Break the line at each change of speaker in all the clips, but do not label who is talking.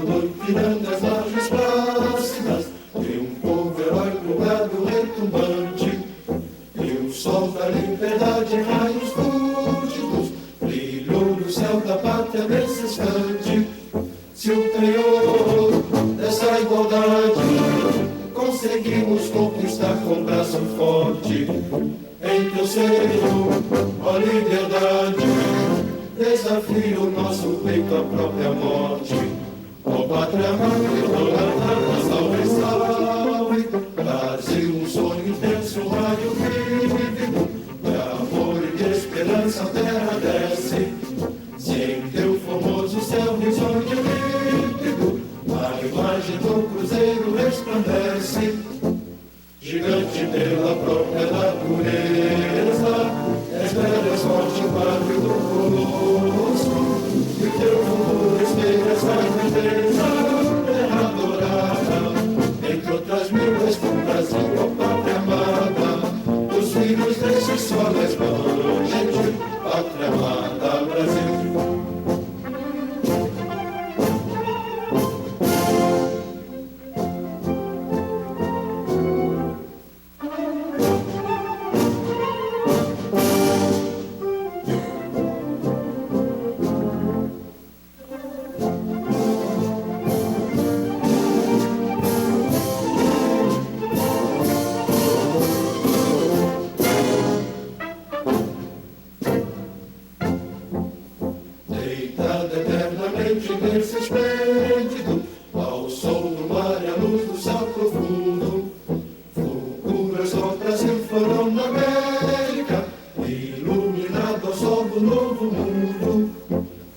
boi virando as margens plácidas de um povo heróico, gado retumbante. E o sol da liberdade em raios fúlgidos brilhou no céu da pátria nesse instante. Se o penhor dessa igualdade conseguimos conquistar com braço forte, em teu seio, ó liberdade, desafio o nosso peito à própria morte. Ó pátria amada, idolatrada, salve, salve, Brasil, um sonho intenso, um raio vívido, de amor e de esperança a terra desce. Se em teu formoso céu risonho límpido a imagem do cruzeiro resplandece, gigante pela própria natureza, és bela, és forte, quadro do colosso, e o teu futuro espelha essa grandeza, terra dourada, entre outras mil és com Brasil, ó pátria amada, os filhos desse sol resplandente, pátria amada, Brasil. Berço esplêndido, ao sol do mar e à luz do céu profundo, fulguras do Brasil foram na América, iluminado ao sol do novo mundo,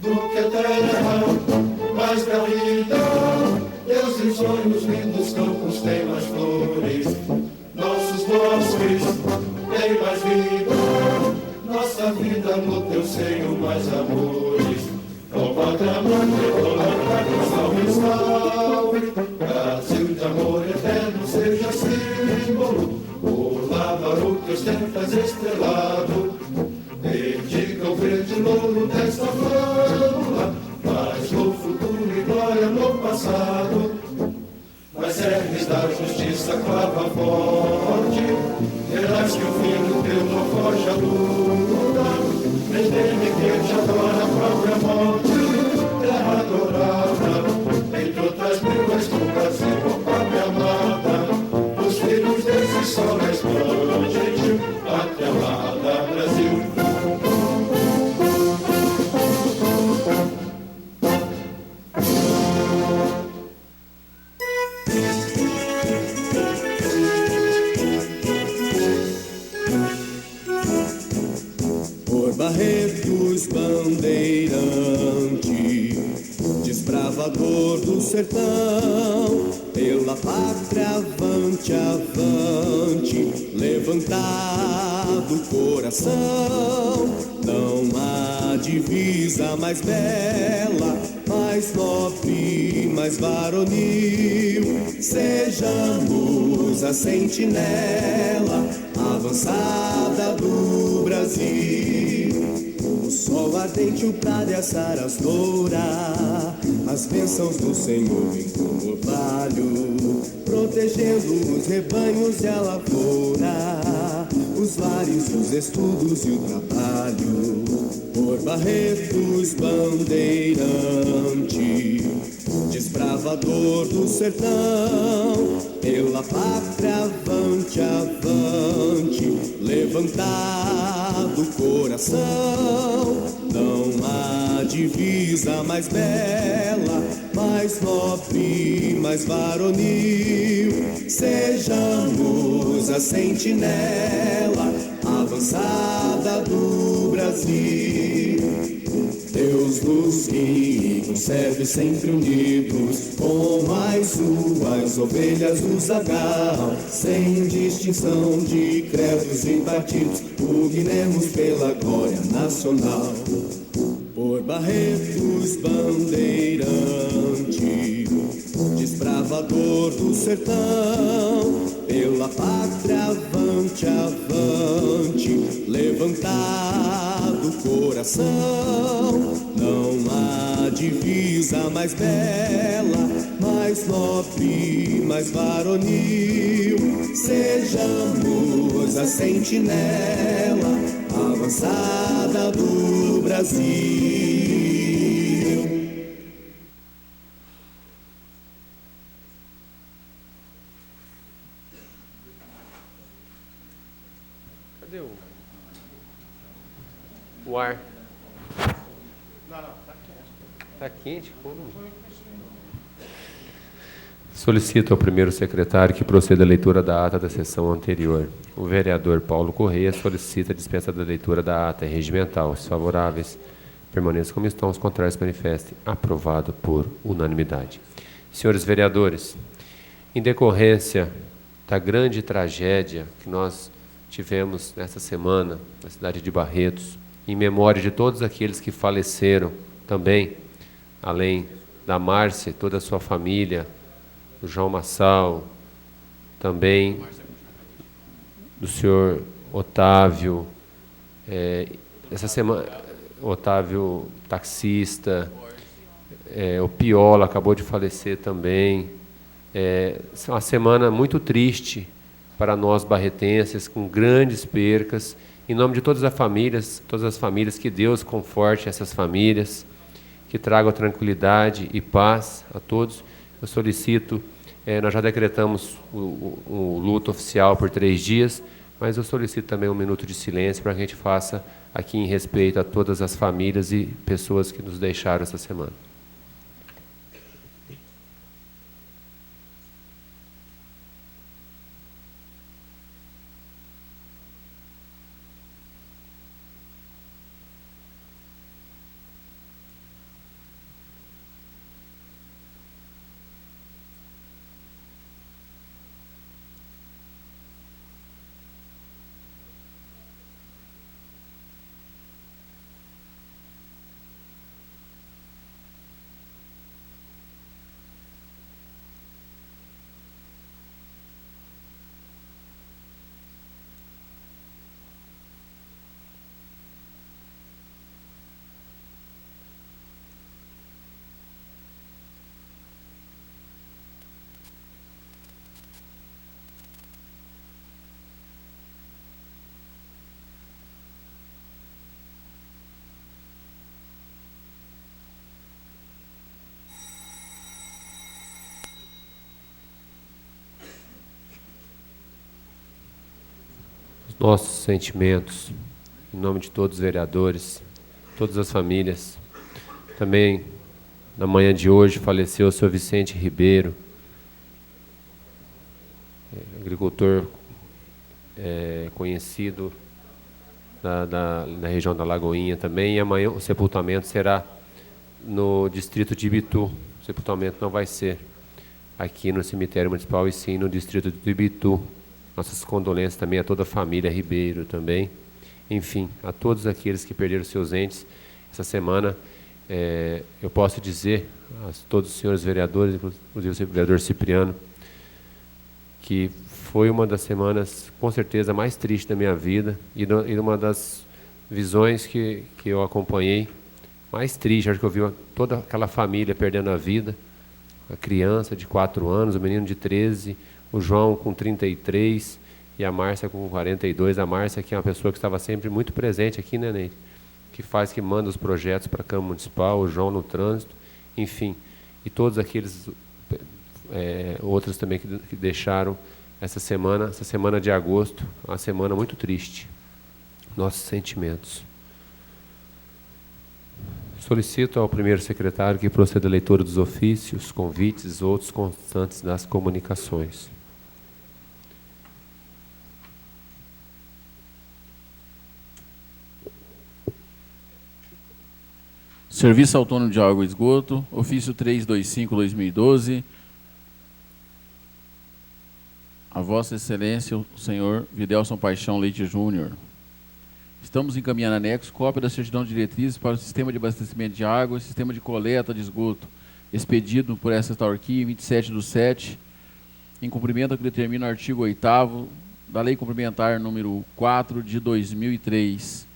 do que a terra mais garrida, deuses e sonhos lindos, campos têm mais flores, nossos bosques têm mais vida, nossa vida no teu seio mais amores. Ó pátria amada, idolatrada, salve, salve, Brasil de amor eterno seja símbolo, por lavar o que ostentas estrelado, dedica o verde louro desta flâmula, faz no futuro e glória no passado, mas serves da justiça clava forte, verás que o filho teu não foge à luta, desde que te adora a própria morte, terra adorada, entre outras mil és do Brasil, ó pátria amada, os filhos desse sol resplandente, pátria amada, Brasil.
Barretos bandeirante, desbravador do sertão, pela pátria avante, avante, levantado o coração. Não há divisa mais bela, mais nobre, mais varonil, sejamos a sentinela avançada do Brasil. O sol ardente, o prado e a sarastora, as bênçãos do Senhor em como orvalho, protegendo os rebanhos e a lavoura, os lares, os estudos e o trabalho. Por Barretos bandeirante, desbravador do sertão, pela pátria avante, avante, levantado o coração. Não há divisa mais bela, mais nobre, mais varonil, sejamos a sentinela avançada do Brasil. Deus nos guie e conserve sempre unidos, como as suas ovelhas nos agarram, sem distinção de credos e partidos, pugnemos pela glória nacional. Por Barretos bandeirante, desbravador do sertão, pela pátria avante, avante, levantado o coração. Não há a divisa mais bela, mais nobre, mais varonil. Sejamos a sentinela avançada do Brasil.
Cadê o ar?
Não, tá quente.
Tá quente? Como? Solicito ao primeiro secretário que proceda a leitura da ata da sessão anterior. O vereador Paulo Correia solicita a dispensa da leitura da ata regimental. Os favoráveis permaneçam como estão, os contrários manifestem. Aprovado por unanimidade. Senhores vereadores, em decorrência da grande tragédia que nós tivemos nesta semana na cidade de Barretos, em memória de todos aqueles que faleceram também, além da Márcia e toda a sua família, do João Massal, também do senhor Otávio, essa semana, Otávio taxista, o Piola acabou de falecer também. É uma semana muito triste para nós barretenses, com grandes percas. Em nome de todas as famílias, que Deus conforte essas famílias, que traga tranquilidade e paz a todos. Eu solicito, nós já decretamos o luto oficial por 3 dias, mas eu solicito também um minuto de silêncio para que a gente faça aqui em respeito a todas as famílias e pessoas que nos deixaram essa semana. Nossos sentimentos, em nome de todos os vereadores, todas as famílias. Também, na manhã de hoje, faleceu o senhor Vicente Ribeiro, agricultor conhecido na região da Lagoinha também. E amanhã o sepultamento será no distrito de Ibitu. O sepultamento não vai ser aqui no cemitério municipal, e sim no distrito de Ibitu. Nossas condolências também a toda a família Ribeiro também. Enfim, a todos aqueles que perderam seus entes essa semana. Eu posso dizer a todos os senhores vereadores, inclusive o vereador Cipriano, que foi uma das semanas, com certeza, mais tristes da minha vida, e uma das visões que eu acompanhei, mais triste. Acho que eu vi toda aquela família perdendo a vida, a criança de 4 anos, o menino de 13, o João com 33 e a Márcia com 42. A Márcia, que é uma pessoa que estava sempre muito presente aqui, né, Neide? Que manda os projetos para a Câmara Municipal, o João no trânsito, enfim. E todos aqueles outros também que deixaram essa semana de agosto, uma semana muito triste. Nossos sentimentos. Solicito ao primeiro secretário que proceda a leitura dos ofícios, convites e outros constantes das comunicações.
Serviço Autônomo de Água e Esgoto, ofício 325/2012. A Vossa Excelência, o senhor Videlson Paixão Leite Júnior. Estamos encaminhando anexo cópia da certidão de diretrizes para o sistema de abastecimento de água e sistema de coleta de esgoto, expedido por essa autarquia em 27/7, em cumprimento ao que determina o artigo 8º da Lei Complementar número 4 de 2003.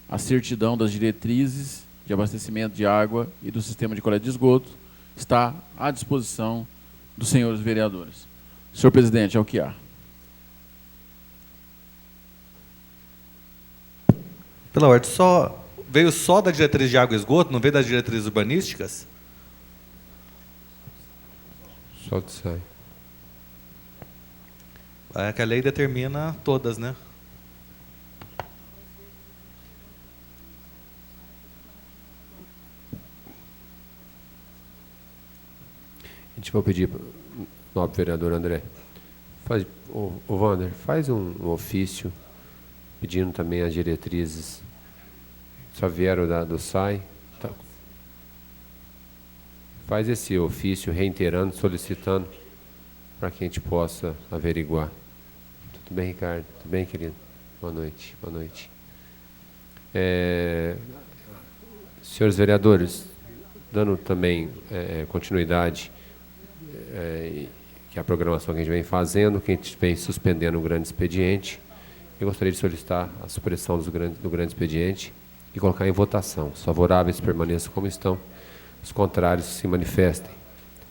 A certidão das diretrizes de abastecimento de água e do sistema de coleta de esgoto está à disposição dos senhores vereadores. Senhor presidente, é o que há.
Pela ordem, veio só da diretriz de água e esgoto, não veio das diretrizes urbanísticas?
Só que sai.
É que a lei determina todas, né?
A gente vai pedir para o nobre vereador André, o Wander, faz um ofício pedindo também as diretrizes. Só vieram do SAI. Tá. Faz esse ofício reiterando, solicitando, para que a gente possa averiguar. Tudo bem, Ricardo? Tudo bem, querido? Boa noite. Boa noite. Senhores vereadores, dando também continuidade que a programação que a gente vem fazendo, que a gente vem suspendendo o grande expediente, eu gostaria de solicitar a supressão do grande expediente e colocar em votação. Os favoráveis permaneçam como estão, os contrários se manifestem.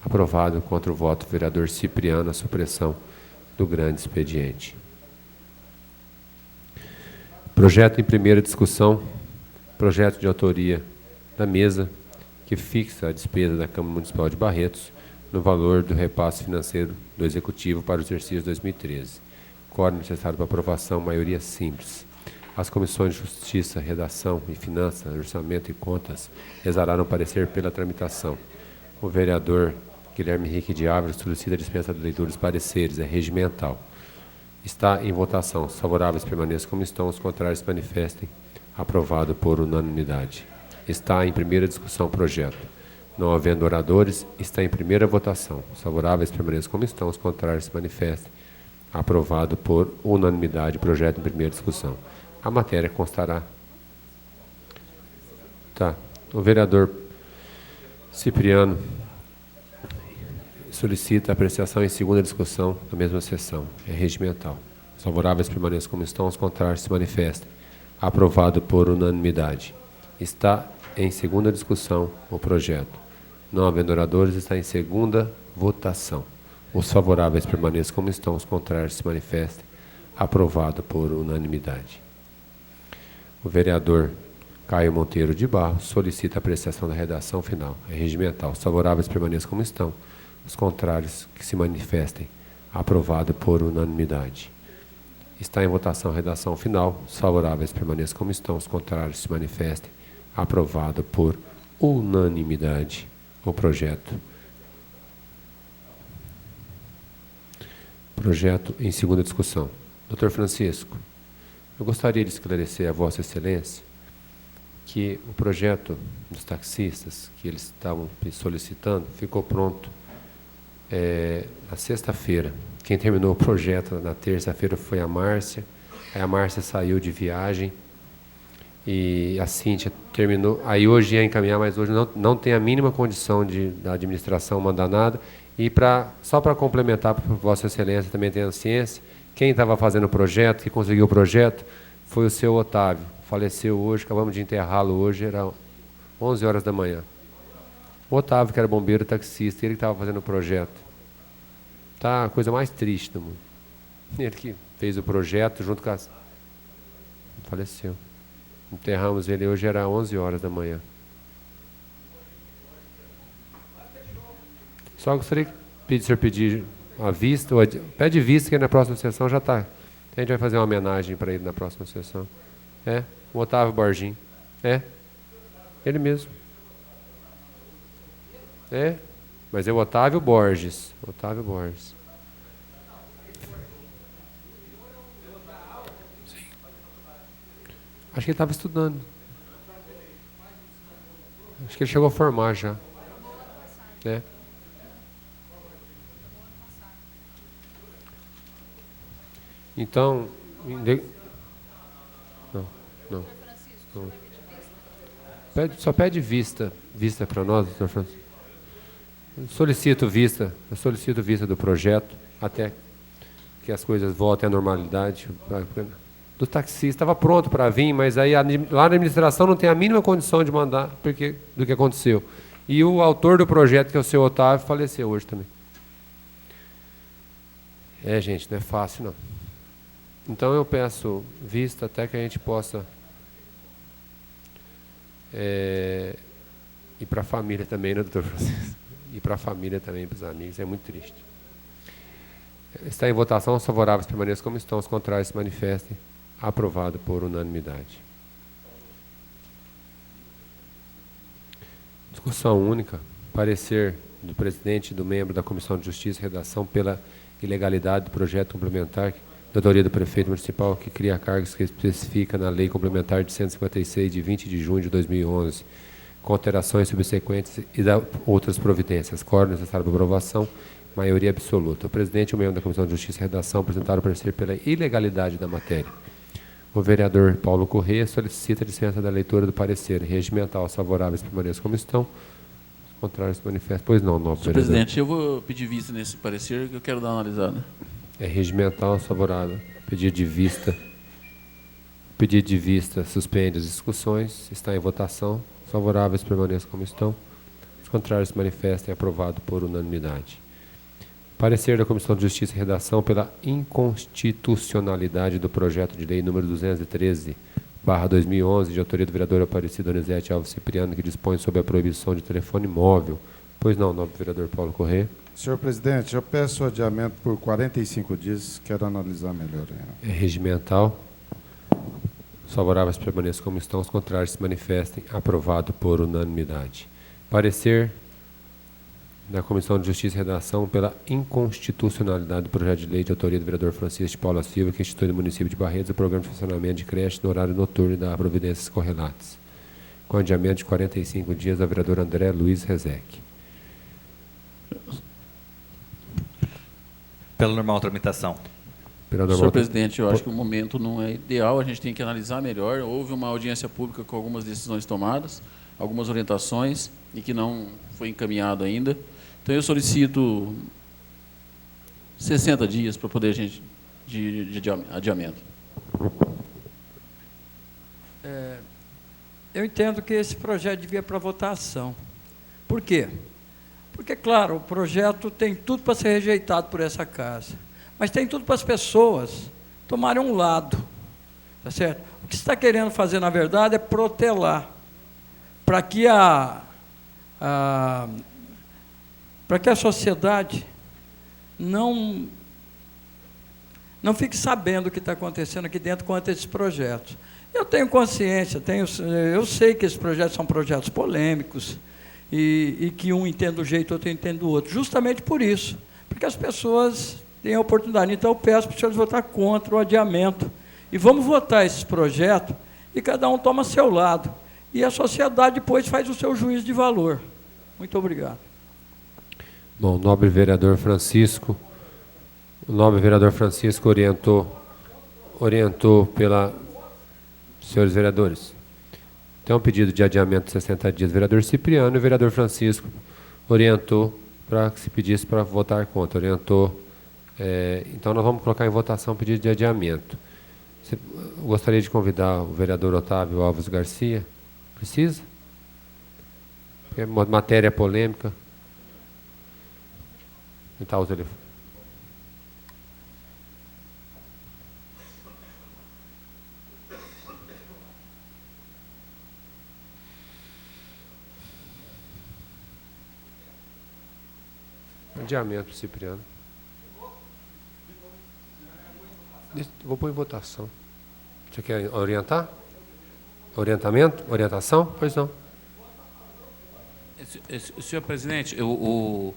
Aprovado contra o voto do vereador Cipriano a supressão do grande expediente. Projeto em primeira discussão, projeto de autoria da mesa, que fixa a despesa da Câmara Municipal de Barretos no valor do repasse financeiro do Executivo para o exercício 2013. Quórum necessário para aprovação, maioria simples. As comissões de Justiça, Redação e Finanças, Orçamento e Contas exararam parecer pela tramitação. O vereador Guilherme Henrique de Ávila solicita a dispensa de leitura dos pareceres, é regimental. Está em votação. Os favoráveis permaneçam como estão, os contrários se manifestem. Aprovado por unanimidade. Está em primeira discussão o projeto. Não havendo oradores, está em primeira votação. Os favoráveis permaneçam como estão, os contrários se manifestem. Aprovado por unanimidade o projeto em primeira discussão. A matéria constará. Tá. O vereador Cipriano solicita a apreciação em segunda discussão na mesma sessão. É regimental. Os favoráveis permaneçam como estão, os contrários se manifestem. Aprovado por unanimidade. Está em segunda discussão o projeto. Não havendo oradores, está em segunda votação. Os favoráveis permaneçam como estão, os contrários se manifestem. Aprovado por unanimidade. O vereador Caio Monteiro de Barros solicita a apreciação da redação final. É regimental. Os favoráveis permaneçam como estão, os contrários que se manifestem. Aprovado por unanimidade. Está em votação a redação final. Os favoráveis permaneçam como estão, os contrários se manifestem. Aprovado por unanimidade o projeto. Projeto em segunda discussão. Dr. Francisco, eu gostaria de esclarecer a Vossa Excelência que o projeto dos taxistas que eles estavam solicitando ficou pronto na sexta-feira. Quem terminou o projeto na terça-feira foi a Márcia. Aí a Márcia saiu de viagem e a Cíntia terminou. Aí hoje ia encaminhar, mas hoje não tem a mínima condição da administração mandar nada. E só para complementar, para Vossa Excelência também tenha ciência, quem estava fazendo o projeto, que conseguiu o projeto, foi o seu Otávio. Faleceu hoje, acabamos de enterrá-lo hoje, era 11 horas da manhã. O Otávio, que era bombeiro taxista, ele que estava fazendo o projeto. Tá a coisa mais triste do mundo. Ele que fez o projeto junto com as... Faleceu. Enterramos ele hoje, era 11 horas da manhã. Só gostaria que o senhor pedir a vista, pede vista que na próxima sessão já está. A gente vai fazer uma homenagem para ele na próxima sessão. O Otávio Borginho. Ele mesmo. Mas é o Otávio Borges. Otávio Borges. Sim. Acho que ele estava estudando. Acho que ele chegou a formar já. Então, não. Só pede vista para nós, doutor Francisco. Eu solicito vista do projeto, até que as coisas voltem à normalidade. do taxista, estava pronto para vir, mas aí lá na administração não tem a mínima condição de mandar do que aconteceu. E o autor do projeto, que é o seu Otávio, faleceu hoje também. Gente, não é fácil, não. Então eu peço vista até que a gente possa ir para a família também, né, doutor Francisco? Ir para a família também, para os amigos, é muito triste. Está em votação, os favoráveis permaneçam como estão, os contrários se manifestem. Aprovado por unanimidade. Discussão única. Parecer do presidente e do membro da Comissão de Justiça e Redação pela ilegalidade do projeto complementar da autoria do prefeito municipal que cria cargos que especifica na Lei Complementar de 156, de 20 de junho de 2011, com alterações subsequentes e outras providências. Quórum necessário para aprovação, maioria absoluta. O presidente e o membro da Comissão de Justiça e Redação apresentaram o parecer pela ilegalidade da matéria. O vereador Paulo Corrêa solicita a dispensa da leitura do parecer regimental. Os favoráveis permaneçam como estão. Os contrários se manifestam. Pois não, nobre
Senhor
vereador.
presidente, eu vou pedir vista nesse parecer que eu quero dar uma analisada.
É regimental, favorável. Pedido de vista. Pedido de vista suspende as discussões. Está em votação. Os favoráveis permaneçam como estão. Os contrários se manifestem. Aprovado por unanimidade. Parecer da Comissão de Justiça e Redação pela inconstitucionalidade do projeto de lei número 213/2011, de autoria do vereador Aparecido Donizete Alves Cipriano, que dispõe sobre a proibição de telefone móvel. Pois não, nobre vereador Paulo Corrêa.
Senhor presidente, eu peço adiamento por 45 dias, quero analisar melhor.
É regimental. Os favoráveis permaneçam como estão, os contrários se manifestem. Aprovado por unanimidade. Parecer da Comissão de Justiça e Redação pela inconstitucionalidade do projeto de lei de autoria do vereador Francisco de Paula Silva, que institui no município de Barretos o programa de funcionamento de creche no horário noturno e da providências correlatas. Com adiamento de 45 dias, da vereadora André Luiz Rezec.
Pela normal tramitação.
Senhor presidente, eu acho que o momento não é ideal, a gente tem que analisar melhor. Houve uma audiência pública com algumas decisões tomadas, algumas orientações, e que não foi encaminhado ainda. Então, eu solicito 60 dias para poder a gente de adiamento.
Eu entendo que esse projeto devia para votação. Por quê? Porque, claro, o projeto tem tudo para ser rejeitado por essa casa, mas tem tudo para as pessoas tomarem um lado, tá certo? O que você está querendo fazer, na verdade, é protelar, para que para que a sociedade não fique sabendo o que está acontecendo aqui dentro quanto a esses projetos. Eu tenho consciência, eu sei que esses projetos são projetos polêmicos e que um entende do jeito, outro entende do outro. Justamente por isso, porque as pessoas têm a oportunidade. Então, eu peço para os senhores votar contra o adiamento. E vamos votar esses projetos e cada um toma seu lado. E a sociedade depois faz o seu juízo de valor. Muito obrigado.
Bom, o nobre vereador Francisco orientou pela senhores vereadores. Tem um pedido de adiamento de 60 dias, vereador Cipriano, e o vereador Francisco orientou para que se pedisse para votar contra. Orientou. Então, nós vamos colocar em votação o pedido de adiamento. Eu gostaria de convidar o vereador Otávio Alves Garcia. Precisa? Porque matéria polêmica. Então, o telefone. Adiamento, Cipriano. Vou pôr em votação. Você quer orientar? Orientamento? Orientação? Pois não.
Senhor presidente, o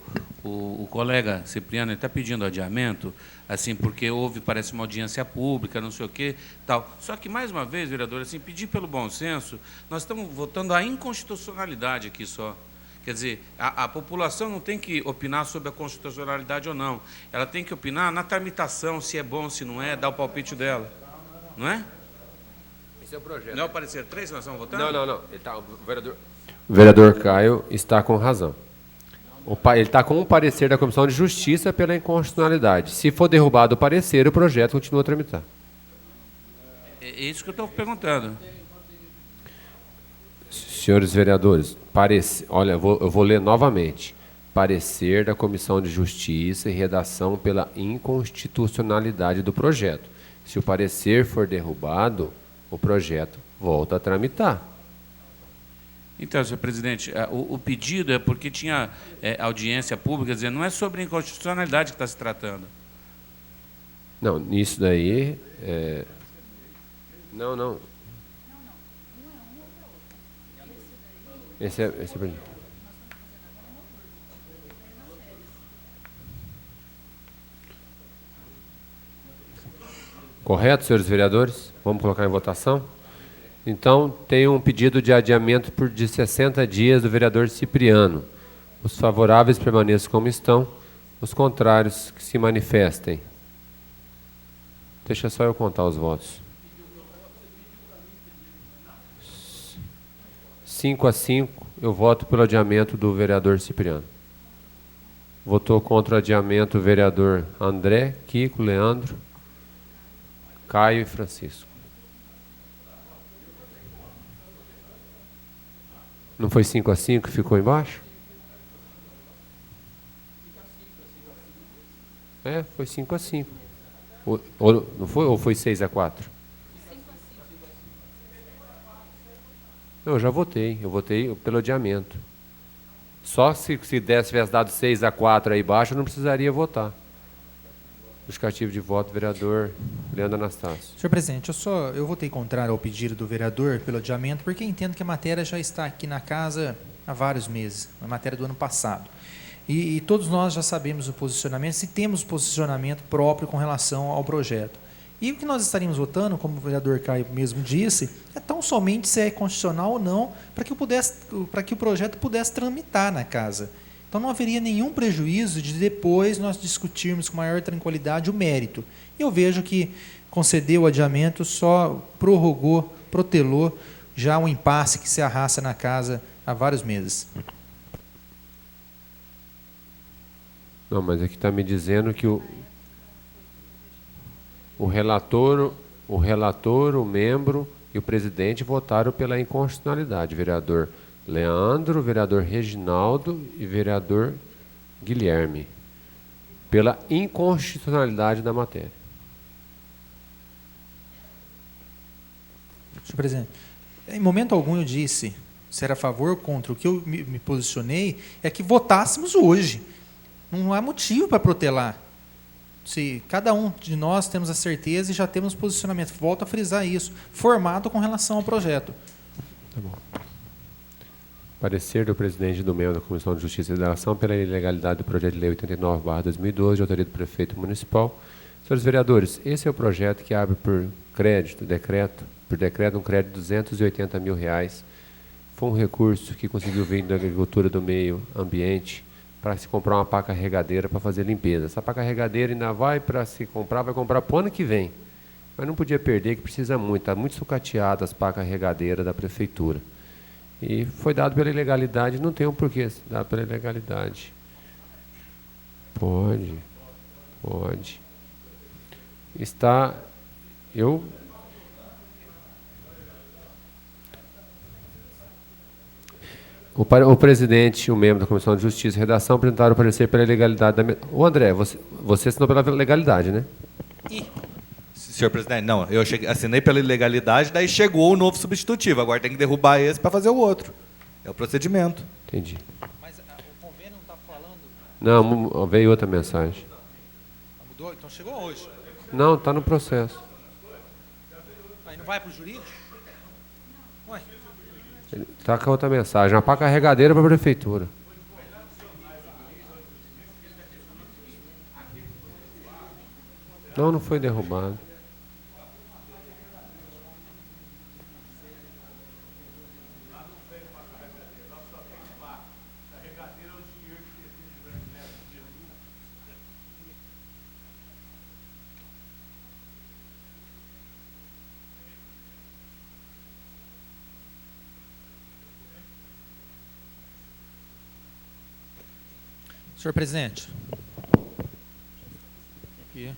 colega Cipriano está pedindo adiamento, assim, porque houve, parece, uma audiência pública, não sei o quê, tal. Só que, mais uma vez, vereador, assim, pedir pelo bom senso, nós estamos votando a inconstitucionalidade aqui só. Quer dizer, a população não tem que opinar sobre a constitucionalidade ou não. Ela tem que opinar na tramitação, se é bom, se não é, dar o palpite dela. Não é?
Esse é o projeto.
Não é o parecer 3 que nós estamos votando?
Não. O vereador Caio está com razão. Ele está com um parecer da Comissão de Justiça pela inconstitucionalidade. Se for derrubado o parecer, o projeto continua a tramitar.
É isso que eu estou perguntando.
Senhores vereadores, olha, eu vou ler novamente. Parecer da Comissão de Justiça e redação pela inconstitucionalidade do projeto. Se o parecer for derrubado, o projeto volta a tramitar.
Então, senhor presidente, o pedido é porque tinha audiência pública, dizendo, não é sobre inconstitucionalidade que está se tratando.
Não, nisso daí... Não. Esse é o pedido. Correto, senhores vereadores? Vamos colocar em votação? Então, tem um pedido de adiamento de 60 dias do vereador Cipriano. Os favoráveis permaneçam como estão, os contrários que se manifestem. Deixa só eu contar os votos. 5-5, eu voto pelo adiamento do vereador Cipriano. Votou contra o adiamento o vereador André, Kiko, Leandro, Caio e Francisco. Não foi 5-5 que ficou embaixo? Foi 5-5. Não foi? Ou foi 6-4? Não, eu já votei. Eu votei pelo adiamento. Só se tivesse dado 6-4 aí embaixo, eu não precisaria votar. Justificativo de voto, vereador Leandro Anastácio.
Senhor presidente, eu votei contrário ao pedido do vereador pelo adiamento, porque entendo que a matéria já está aqui na casa há vários meses, a matéria do ano passado. E todos nós já sabemos o posicionamento, se temos posicionamento próprio com relação ao projeto. E o que nós estaríamos votando, como o vereador Caio mesmo disse, é tão somente se é constitucional ou não, para que o projeto pudesse tramitar na casa. Então não haveria nenhum prejuízo de depois nós discutirmos com maior tranquilidade o mérito. Eu vejo que conceder o adiamento só prorrogou, protelou já um impasse que se arrasta na casa há vários meses.
Não, mas aqui está me dizendo que o relator, o membro e o presidente votaram pela inconstitucionalidade. Vereador Leandro, vereador Reginaldo e vereador Guilherme. Pela inconstitucionalidade da matéria.
Senhor presidente, em momento algum eu disse se era a favor ou contra. O que eu me posicionei é que votássemos hoje. Não há motivo para protelar. Se cada um de nós temos a certeza e já temos posicionamento, volto a frisar isso, formado com relação ao projeto.
Tá bom. Parecer do presidente e do membro da Comissão de Justiça e Redação pela ilegalidade do projeto de lei 89/2012, de autoria do prefeito municipal. Senhores vereadores, esse é o projeto que abre por decreto um crédito de R$280 mil. Foi um recurso que conseguiu vir da agricultura do meio ambiente para se comprar uma pá carregadeira para fazer limpeza. Essa pá carregadeira ainda vai para se comprar, vai comprar para o ano que vem. Mas não podia perder, que precisa muito, está muito sucateada as pá carregadeiras da prefeitura. E foi dado pela ilegalidade, não tem um porquê dar pela ilegalidade. Pode. O presidente e o membro da Comissão de Justiça e Redação apresentaram o parecer pela ilegalidade da... Ô André, você assinou pela legalidade, né?
Senhor presidente, não, eu assinei pela ilegalidade, daí chegou o novo substitutivo. Agora tem que derrubar esse para fazer o outro. É o procedimento.
Entendi.
Mas o convênio não está falando...
Não, veio outra mensagem.
Mudou? Então chegou hoje.
Não, está no processo.
Aí não vai para o jurídico? Ué.
Está com outra mensagem. Uma pá carregadeira para a prefeitura. Não foi derrubado.
Senhor presidente. Aqui.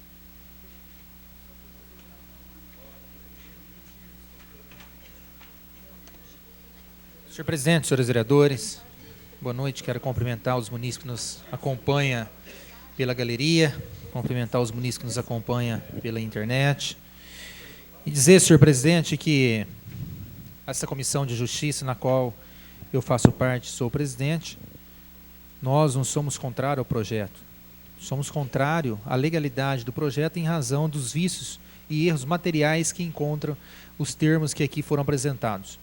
Senhor presidente, senhores vereadores, boa noite. Quero cumprimentar os munícipes que nos acompanham pela galeria, cumprimentar os munícipes que nos acompanham pela internet. E dizer, senhor presidente, que essa comissão de justiça, na qual eu faço parte, sou o presidente, nós não somos contrários ao projeto. Somos contrários à legalidade do projeto em razão dos vícios e erros materiais que encontram os termos que aqui foram apresentados.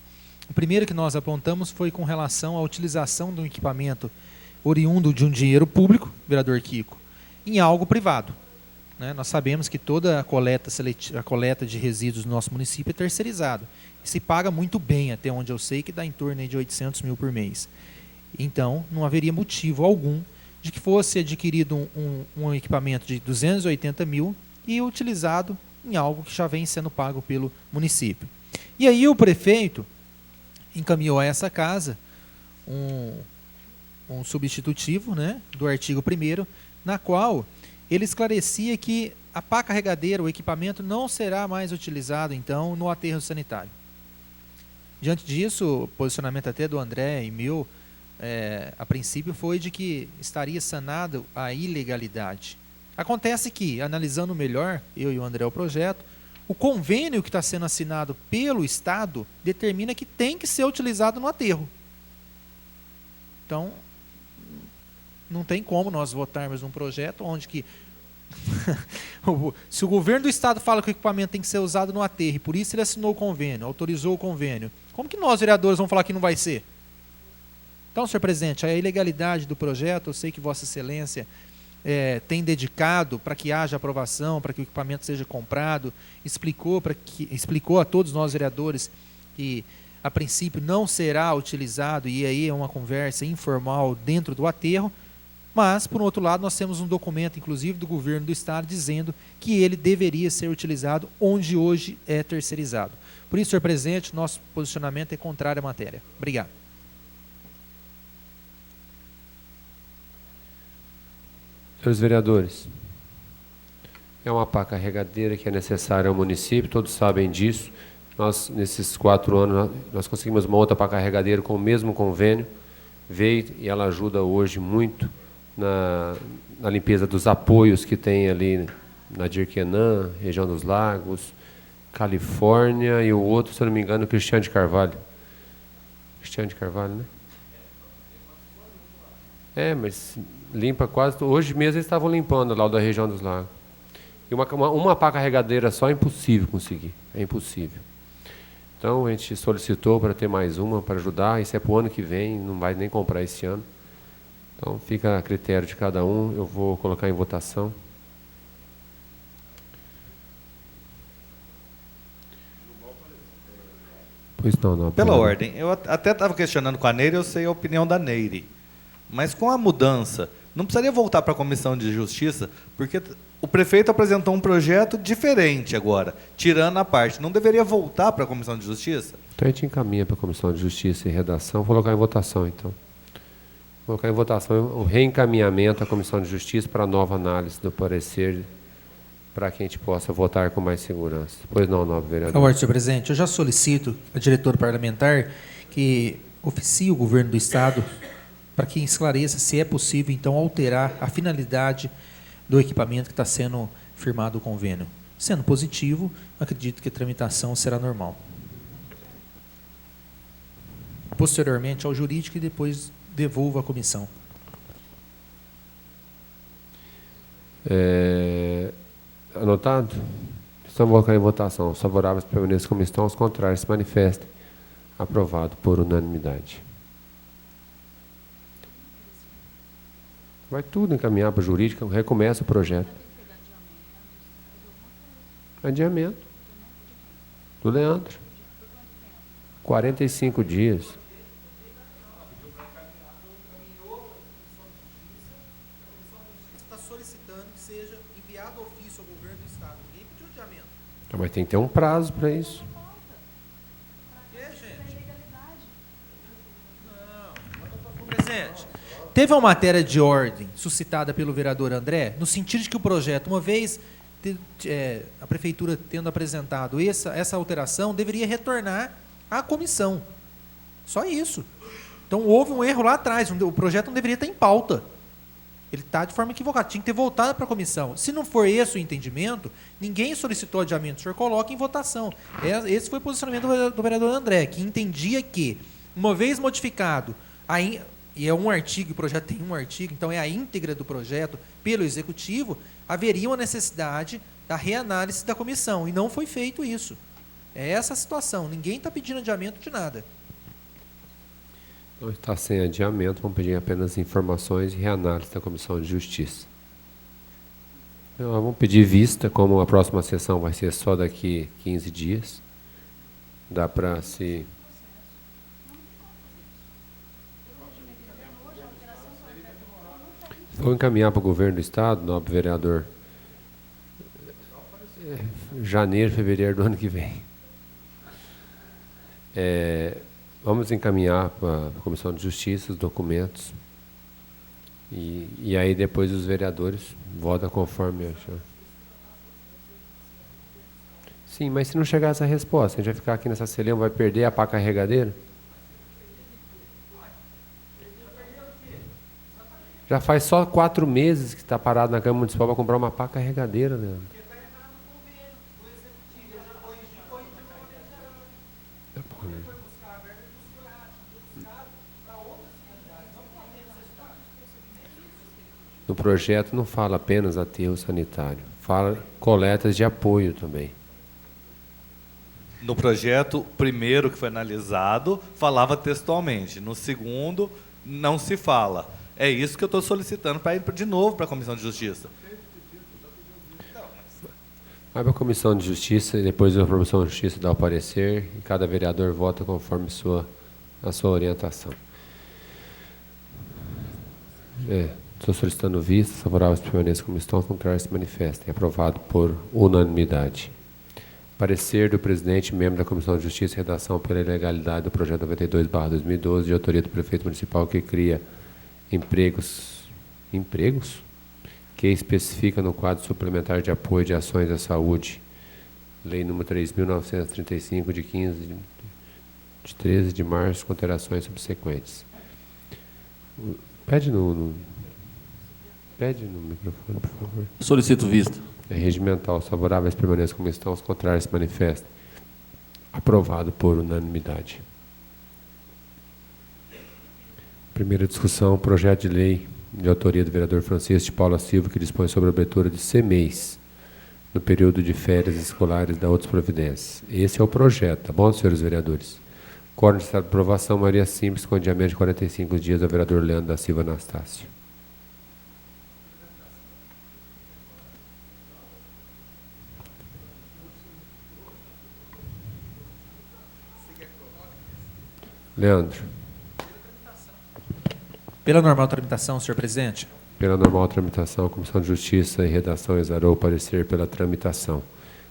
O primeiro que nós apontamos foi com relação à utilização de um equipamento oriundo de um dinheiro público, vereador Kiko, em algo privado. Né? Nós sabemos que toda a coleta de resíduos no nosso município é terceirizada. E se paga muito bem, até onde eu sei, que dá em torno aí de 800 mil por mês. Então, não haveria motivo algum de que fosse adquirido um equipamento de 280 mil e utilizado em algo que já vem sendo pago pelo município. E aí o prefeito encaminhou a essa casa um substitutivo, né, do artigo 1º, na qual ele esclarecia que a pá carregadeira, o equipamento, não será mais utilizado, então, no aterro sanitário. Diante disso, o posicionamento até do André e meu, a princípio, foi de que estaria sanado a ilegalidade. Acontece que, analisando melhor, eu e o André, o projeto, o convênio que está sendo assinado pelo Estado determina que tem que ser utilizado no aterro. Então, não tem como nós votarmos um projeto onde que se o governo do Estado fala que o equipamento tem que ser usado no aterro, e por isso ele assinou o convênio, autorizou o convênio, como que nós, vereadores, vamos falar que não vai ser? Então, senhor presidente, a ilegalidade do projeto, eu sei que Vossa Excelência tem dedicado para que haja aprovação, para que o equipamento seja comprado, explicou a todos nós, vereadores, que a princípio não será utilizado, e aí é uma conversa informal dentro do aterro, mas, por outro lado, nós temos um documento, inclusive, do governo do Estado, dizendo que ele deveria ser utilizado onde hoje é terceirizado. Por isso, senhor presidente, nosso posicionamento é contrário à matéria. Obrigado.
Senhores vereadores, é uma pá carregadeira que é necessária ao município, todos sabem disso. Nós, nesses 4 anos, nós conseguimos uma outra pá carregadeira com o mesmo convênio, veio e ela ajuda hoje muito na limpeza dos apoios que tem ali na Dirquenã, região dos Lagos, Califórnia, e o outro, se eu não me engano, Cristiano de Carvalho. Cristiano de Carvalho, né? Mas limpa quase... Hoje mesmo eles estavam limpando lá o da região dos Lagos. E uma pá carregadeira só é impossível conseguir. É impossível. Então, a gente solicitou para ter mais uma, para ajudar. Isso é para o ano que vem, não vai nem comprar esse ano. Então, fica a critério de cada um. Eu vou colocar em votação. Pois não.
Pela ordem, eu até estava questionando com a Neire, eu sei a opinião da Neire. Mas com a mudança, não precisaria voltar para a Comissão de Justiça, porque o prefeito apresentou um projeto diferente agora, tirando a parte. Não deveria voltar para a Comissão de Justiça?
Então, a gente encaminha para a Comissão de Justiça e Redação. Vou colocar em votação, então. Vou colocar em votação o reencaminhamento à Comissão de Justiça para a nova análise do parecer, para que a gente possa votar com mais segurança. Pois não, nobre vereador.
Senhor presidente, eu já solicito a diretora parlamentar que oficie o governo do Estado para que esclareça se é possível, então, alterar a finalidade do equipamento que está sendo firmado o convênio. Sendo positivo, acredito que a tramitação será normal. Posteriormente ao jurídico e depois devolvo à comissão.
Anotado? Estão colocando em votação. Os favoráveis permaneçam como estão, os contrários se manifestem. Aprovado por unanimidade. Vai tudo encaminhar para o jurídico, recomeça o projeto. Adiamento. Do Leandro. 45 dias.
Está solicitando que seja enviado ofício ao governo do Estado. Ninguém pediu adiamento.
Mas tem que ter um prazo para isso.
Presidente, teve uma matéria de ordem suscitada pelo vereador André, no sentido de que o projeto, uma vez a prefeitura tendo apresentado essa alteração, deveria retornar à comissão. Só isso. Então houve um erro lá atrás, o projeto não deveria estar em pauta. Ele está de forma equivocada, tinha que ter voltado para a comissão. Se não for esse o entendimento, ninguém solicitou adiamento, o senhor coloca em votação. Esse foi o posicionamento do vereador André, que entendia que, uma vez modificado, e é um artigo, o projeto tem um artigo, então é a íntegra do projeto pelo Executivo, haveria uma necessidade da reanálise da comissão, e não foi feito isso. É essa a situação, ninguém está pedindo adiamento de nada.
Então está sem adiamento, vamos pedir apenas informações e reanálise da Comissão de Justiça. Então, vamos pedir vista, como a próxima sessão vai ser só daqui 15 dias. Dá para se... Vou encaminhar para o governo do Estado, nobre vereador, janeiro, fevereiro do ano que vem. Vamos encaminhar para a Comissão de Justiça os documentos e aí depois os vereadores votam conforme achar. Sim, mas se não chegar essa resposta, a gente vai ficar aqui nessa celeuma, vai perder a pá carregadeira? Já faz só 4 meses que está parado na Câmara Municipal para comprar uma pá carregadeira, Leandro. No projeto não fala apenas aterro sanitário, fala coletas de apoio também.
No projeto primeiro que foi analisado, falava textualmente. No segundo, não se fala. É isso que eu estou solicitando para ir de novo para a Comissão de Justiça.
Vai para a Comissão de Justiça e depois a Comissão de Justiça dá o parecer e cada vereador vota conforme a sua orientação. Estou solicitando vistas, favoráveis permaneçam como estão, contrários se manifestem. Aprovado por unanimidade. Parecer do presidente e membro da Comissão de Justiça e Redação pela ilegalidade do projeto 92/2012, de autoria do prefeito municipal que cria empregos que especifica no quadro suplementar de apoio de ações à saúde, lei número 3.935, de 13 de março, com alterações subsequentes. Pede no microfone, por favor.
Solicito vista.
Regimental, os favoráveis permaneçam como estão, os contrários se manifestem. Aprovado por unanimidade. Primeira discussão, projeto de lei de autoria do vereador Francisco de Paula Silva, que dispõe sobre a abertura de CMEIs no período de férias escolares da outras providências. Esse é o projeto, tá bom, senhores vereadores? Quórum de estado de aprovação, maioria simples, com adiamento de 45 dias, ao vereador Leandro da Silva Anastácio. Leandro.
Pela normal tramitação, senhor presidente.
Pela normal tramitação, a Comissão de Justiça e Redação exarou o parecer pela tramitação.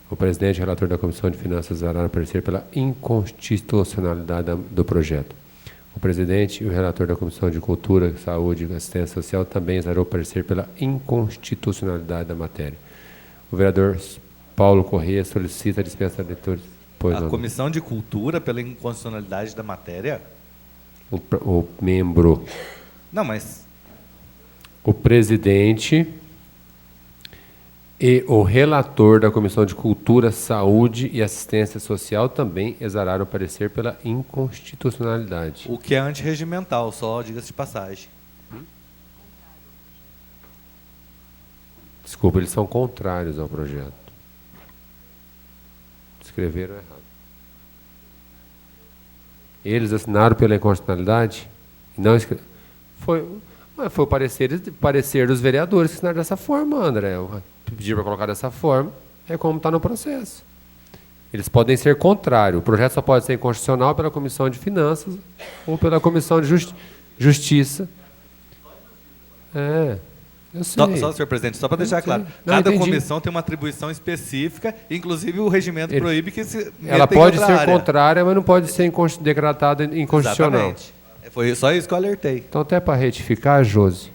O presidente e relator da Comissão de Finanças exararam o parecer pela inconstitucionalidade do projeto. O presidente e o relator da Comissão de Cultura, Saúde e Assistência Social também exarou o parecer pela inconstitucionalidade da matéria. O vereador Paulo Corrêa solicita a dispensa de leitores.
A Comissão de Cultura, pela inconstitucionalidade da matéria?
O membro.
Não, mas...
O presidente e o relator da Comissão de Cultura, Saúde e Assistência Social também exararam o parecer pela inconstitucionalidade.
O que é antirregimental, só diga-se de passagem.
Desculpa, eles são contrários ao projeto. Escreveram errado. Eles assinaram pela inconstitucionalidade? Não escreveram. Foi o parecer dos vereadores que assinaram dessa forma, André. Pedir para colocar dessa forma, é como está no processo. Eles podem ser contrários. O projeto só pode ser inconstitucional pela Comissão de Finanças ou pela Comissão de Justiça. Eu sei.
Só, senhor presidente, só para deixar claro. Cada comissão tem uma atribuição específica, inclusive o regimento proíbe que se...
Ela pode ser contrária, mas não pode ser decretada inconstitucional.
Exatamente. Foi só isso que eu alertei.
Então, até para retificar, Josi,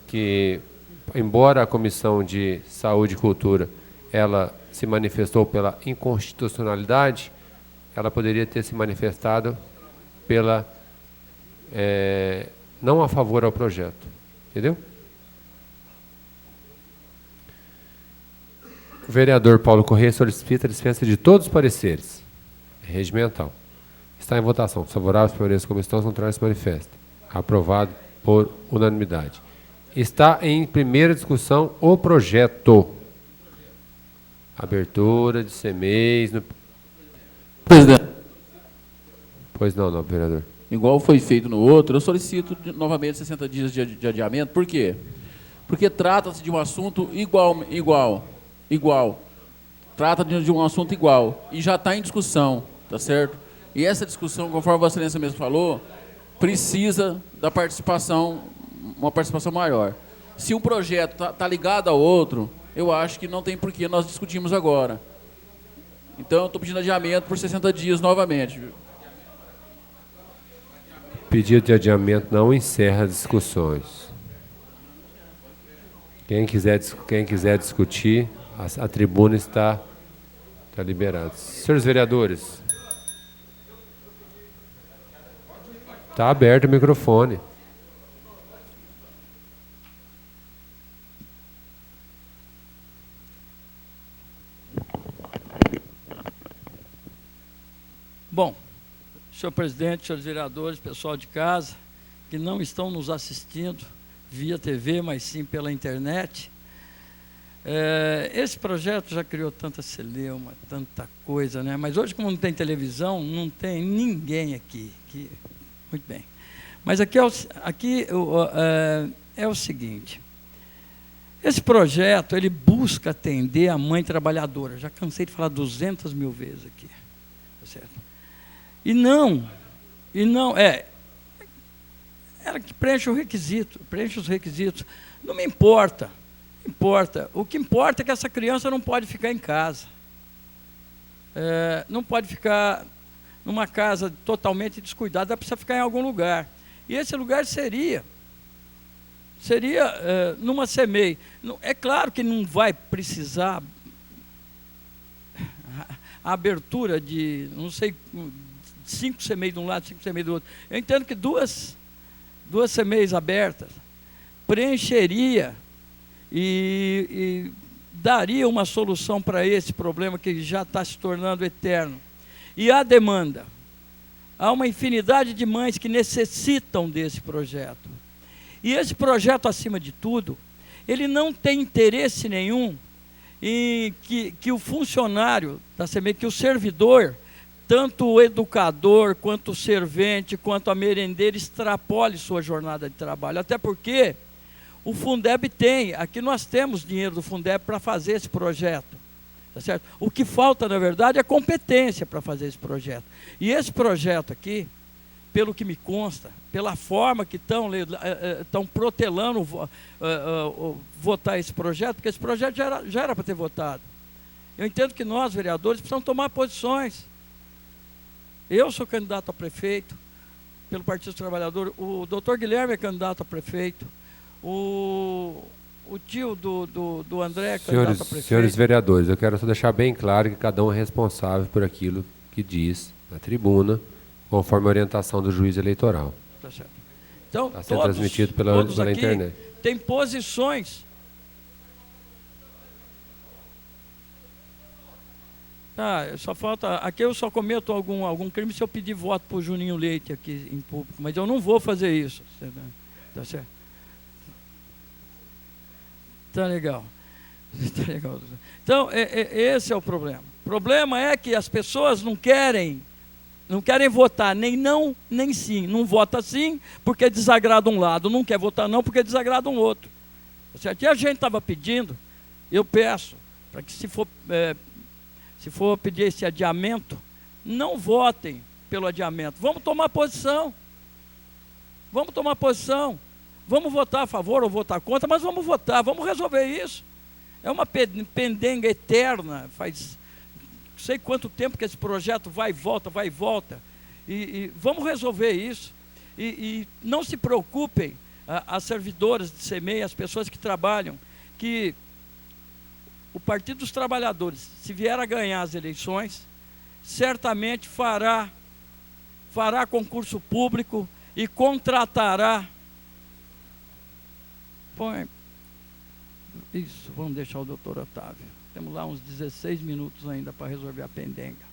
que embora a Comissão de Saúde e Cultura ela se manifestou pela inconstitucionalidade, ela poderia ter se manifestado pela não a favor ao projeto. Entendeu? O vereador Paulo Corrêa solicita a dispensa de todos os pareceres. Regimental. Está em votação. Favoráveis, permaneçam como estão, contrários, se manifestem. Aprovado por unanimidade. Está em primeira discussão o projeto. Abertura de CMEs.
Presidente.
Pois não, vereador.
Igual foi feito no outro, eu solicito novamente 60 dias de adiamento. Por quê? Porque trata-se de um assunto igual. Trata de um assunto igual. E já está em discussão, tá certo? E essa discussão, conforme Vossa Excelência mesmo falou, precisa da participação, uma participação maior. Se um projeto está ligado ao outro, eu acho que não tem por que nós discutimos agora. Então, eu estou pedindo adiamento por 60 dias novamente.
Pedido de adiamento não encerra as discussões. Quem quiser discutir, a tribuna está liberada. Senhores vereadores, está aberto o microfone.
Bom, senhor presidente, senhores vereadores, pessoal de casa, que não estão nos assistindo via TV, mas sim pela internet, esse projeto já criou tanta celeuma, tanta coisa, né? Mas hoje, como não tem televisão, não tem ninguém aqui. Muito bem. Mas aqui é o seguinte, esse projeto, ele busca atender a mãe trabalhadora. Já cansei de falar 200 mil vezes aqui, tá certo? Ela que preenche os requisitos. Não me importa. O que importa é que essa criança não pode ficar em casa. Não pode ficar numa casa totalmente descuidada, ela precisa ficar em algum lugar. E esse lugar seria numa CMEI. É claro que não vai precisar a abertura de, não sei, 5 CMEIs de um lado, 5 CMEIs do outro. Eu entendo que duas CMEIs abertas preencheria e daria uma solução para esse problema que já está se tornando eterno. E há demanda. Há uma infinidade de mães que necessitam desse projeto. E esse projeto, acima de tudo, ele não tem interesse nenhum em que o funcionário da CMEI, que o servidor, tanto o educador, quanto o servente, quanto a merendeira, extrapole sua jornada de trabalho. Até porque o Fundeb aqui nós temos dinheiro do Fundeb para fazer esse projeto. Tá certo? O que falta, na verdade, é competência para fazer esse projeto. E esse projeto aqui, pelo que me consta, pela forma que estão protelando votar esse projeto, porque esse projeto já era para ter votado. Eu entendo que nós, vereadores, precisamos tomar posições. Eu sou candidato a prefeito pelo Partido dos Trabalhadores, o doutor Guilherme é candidato a prefeito, o tio do André é candidato a prefeito.
Senhores vereadores, eu quero só deixar bem claro que cada um é responsável por aquilo que diz na tribuna, conforme a orientação do juiz eleitoral.
Tá certo. Então,
está sendo transmitido pela internet.
Tem posições. Só falta. Aqui eu só cometo algum crime se eu pedir voto para o Juninho Leite aqui em público, mas eu não vou fazer isso. Tá certo? Tá legal. Tá legal. Então, esse é o problema. O problema é que as pessoas não querem votar nem não, nem sim. Não vota sim porque desagrada um lado, não quer votar não porque desagrada um outro. Tá certo? E a gente estava pedindo, eu peço, para que se for pedir esse adiamento, não votem pelo adiamento. Vamos tomar posição. Vamos votar a favor ou votar contra, mas vamos votar, vamos resolver isso. É uma pendenga eterna, faz não sei quanto tempo que esse projeto vai e volta. E vamos resolver isso. E não se preocupem, as servidoras de CMEI, as pessoas que trabalham, que o Partido dos Trabalhadores, se vier a ganhar as eleições, certamente fará fará concurso público e contratará. Põe. Isso, vamos deixar o doutor Otávio. Temos lá uns 16 minutos ainda para resolver a pendenga.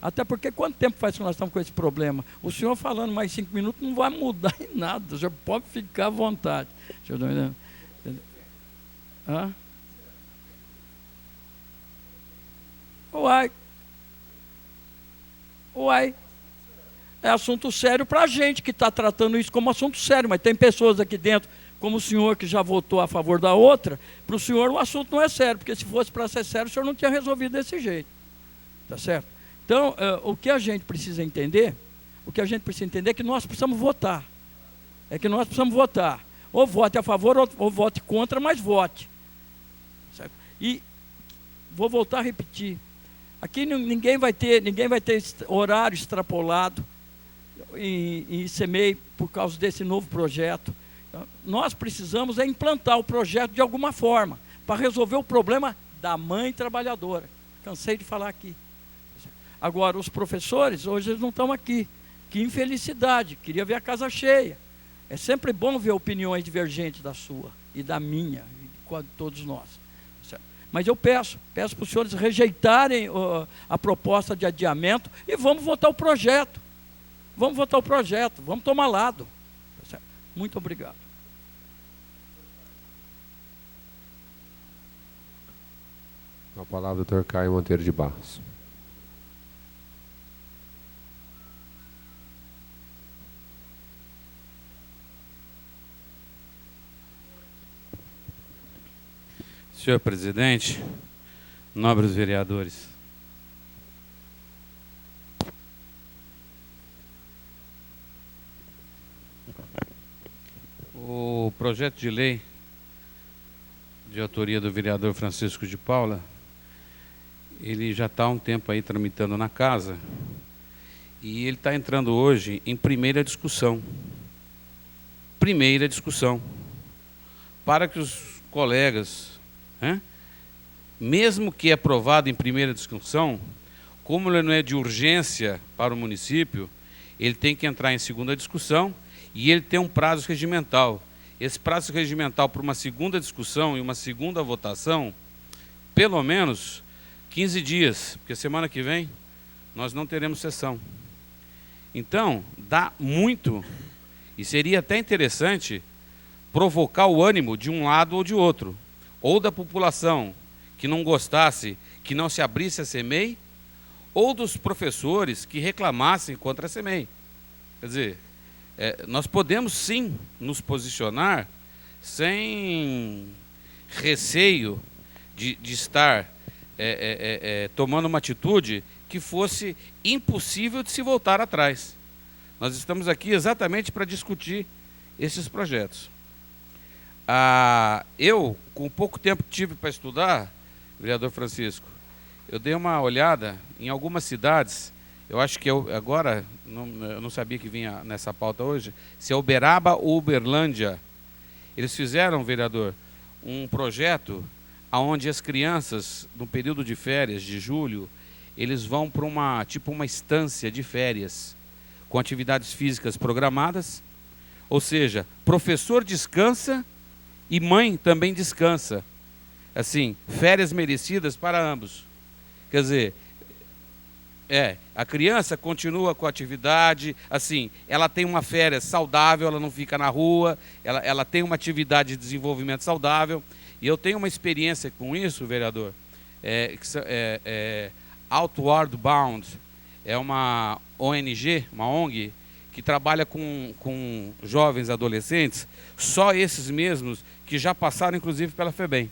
Até porque quanto tempo faz que nós estamos com esse problema? O senhor falando mais 5 minutos não vai mudar em nada, o senhor pode ficar à vontade. Deixa eu dar uma ideia. Hã? Uai. É assunto sério para a gente que está tratando isso como assunto sério, mas tem pessoas aqui dentro, como o senhor que já votou a favor da outra, para o senhor o assunto não é sério, porque se fosse para ser sério, o senhor não tinha resolvido desse jeito. Tá certo? Então, o que a gente precisa entender, é que nós precisamos votar. É que nós precisamos votar. Ou vote a favor, ou vote contra, mas vote. Certo? E vou voltar a repetir. Aqui ninguém vai ter horário extrapolado em ICMEI por causa desse novo projeto. Então, nós precisamos implantar o projeto de alguma forma, para resolver o problema da mãe trabalhadora. Cansei de falar aqui. Agora, os professores, hoje eles não estão aqui. Que infelicidade, queria ver a casa cheia. É sempre bom ver opiniões divergentes da sua e da minha, e de todos nós. Certo? Mas eu peço para os senhores rejeitarem a proposta de adiamento e vamos votar o projeto. Vamos tomar lado. Certo? Muito obrigado.
Com a palavra, doutor Caio Monteiro de Barros.
Senhor presidente, nobres vereadores, o projeto de lei de autoria do vereador Francisco de Paula, ele já está há um tempo aí tramitando na casa e ele está entrando hoje em primeira discussão. Para que os colegas, mesmo que aprovado em primeira discussão, como ele não é de urgência para o município, ele tem que entrar em segunda discussão e ele tem um prazo regimental. Esse prazo regimental para uma segunda discussão e uma segunda votação, pelo menos 15 dias, porque semana que vem nós não teremos sessão. Então, dá muito, e seria até interessante provocar o ânimo de um lado ou de outro, ou da população que não gostasse, que não se abrisse a CEMEI, ou dos professores que reclamassem contra a CEMEI. Quer dizer, nós podemos sim nos posicionar sem receio de estar tomando uma atitude que fosse impossível de se voltar atrás. Nós estamos aqui exatamente para discutir esses projetos. Eu, com pouco tempo que tive para estudar, vereador Francisco, eu dei uma olhada em algumas cidades, eu acho que agora, eu não sabia que vinha nessa pauta hoje, se é Uberaba ou Uberlândia. Eles fizeram, vereador, um projeto onde as crianças, no período de férias, de julho, eles vão para uma estância de férias, com atividades físicas programadas, ou seja, professor descansa e mãe também descansa. Assim, férias merecidas para ambos. Quer dizer, a criança continua com a atividade, assim, ela tem uma férias saudável, ela não fica na rua, ela tem uma atividade de desenvolvimento saudável. E eu tenho uma experiência com isso, vereador, Outward Bound, é uma ONG, uma ONG, que trabalha com jovens adolescentes, só esses mesmos que já passaram, inclusive, pela FEBEM.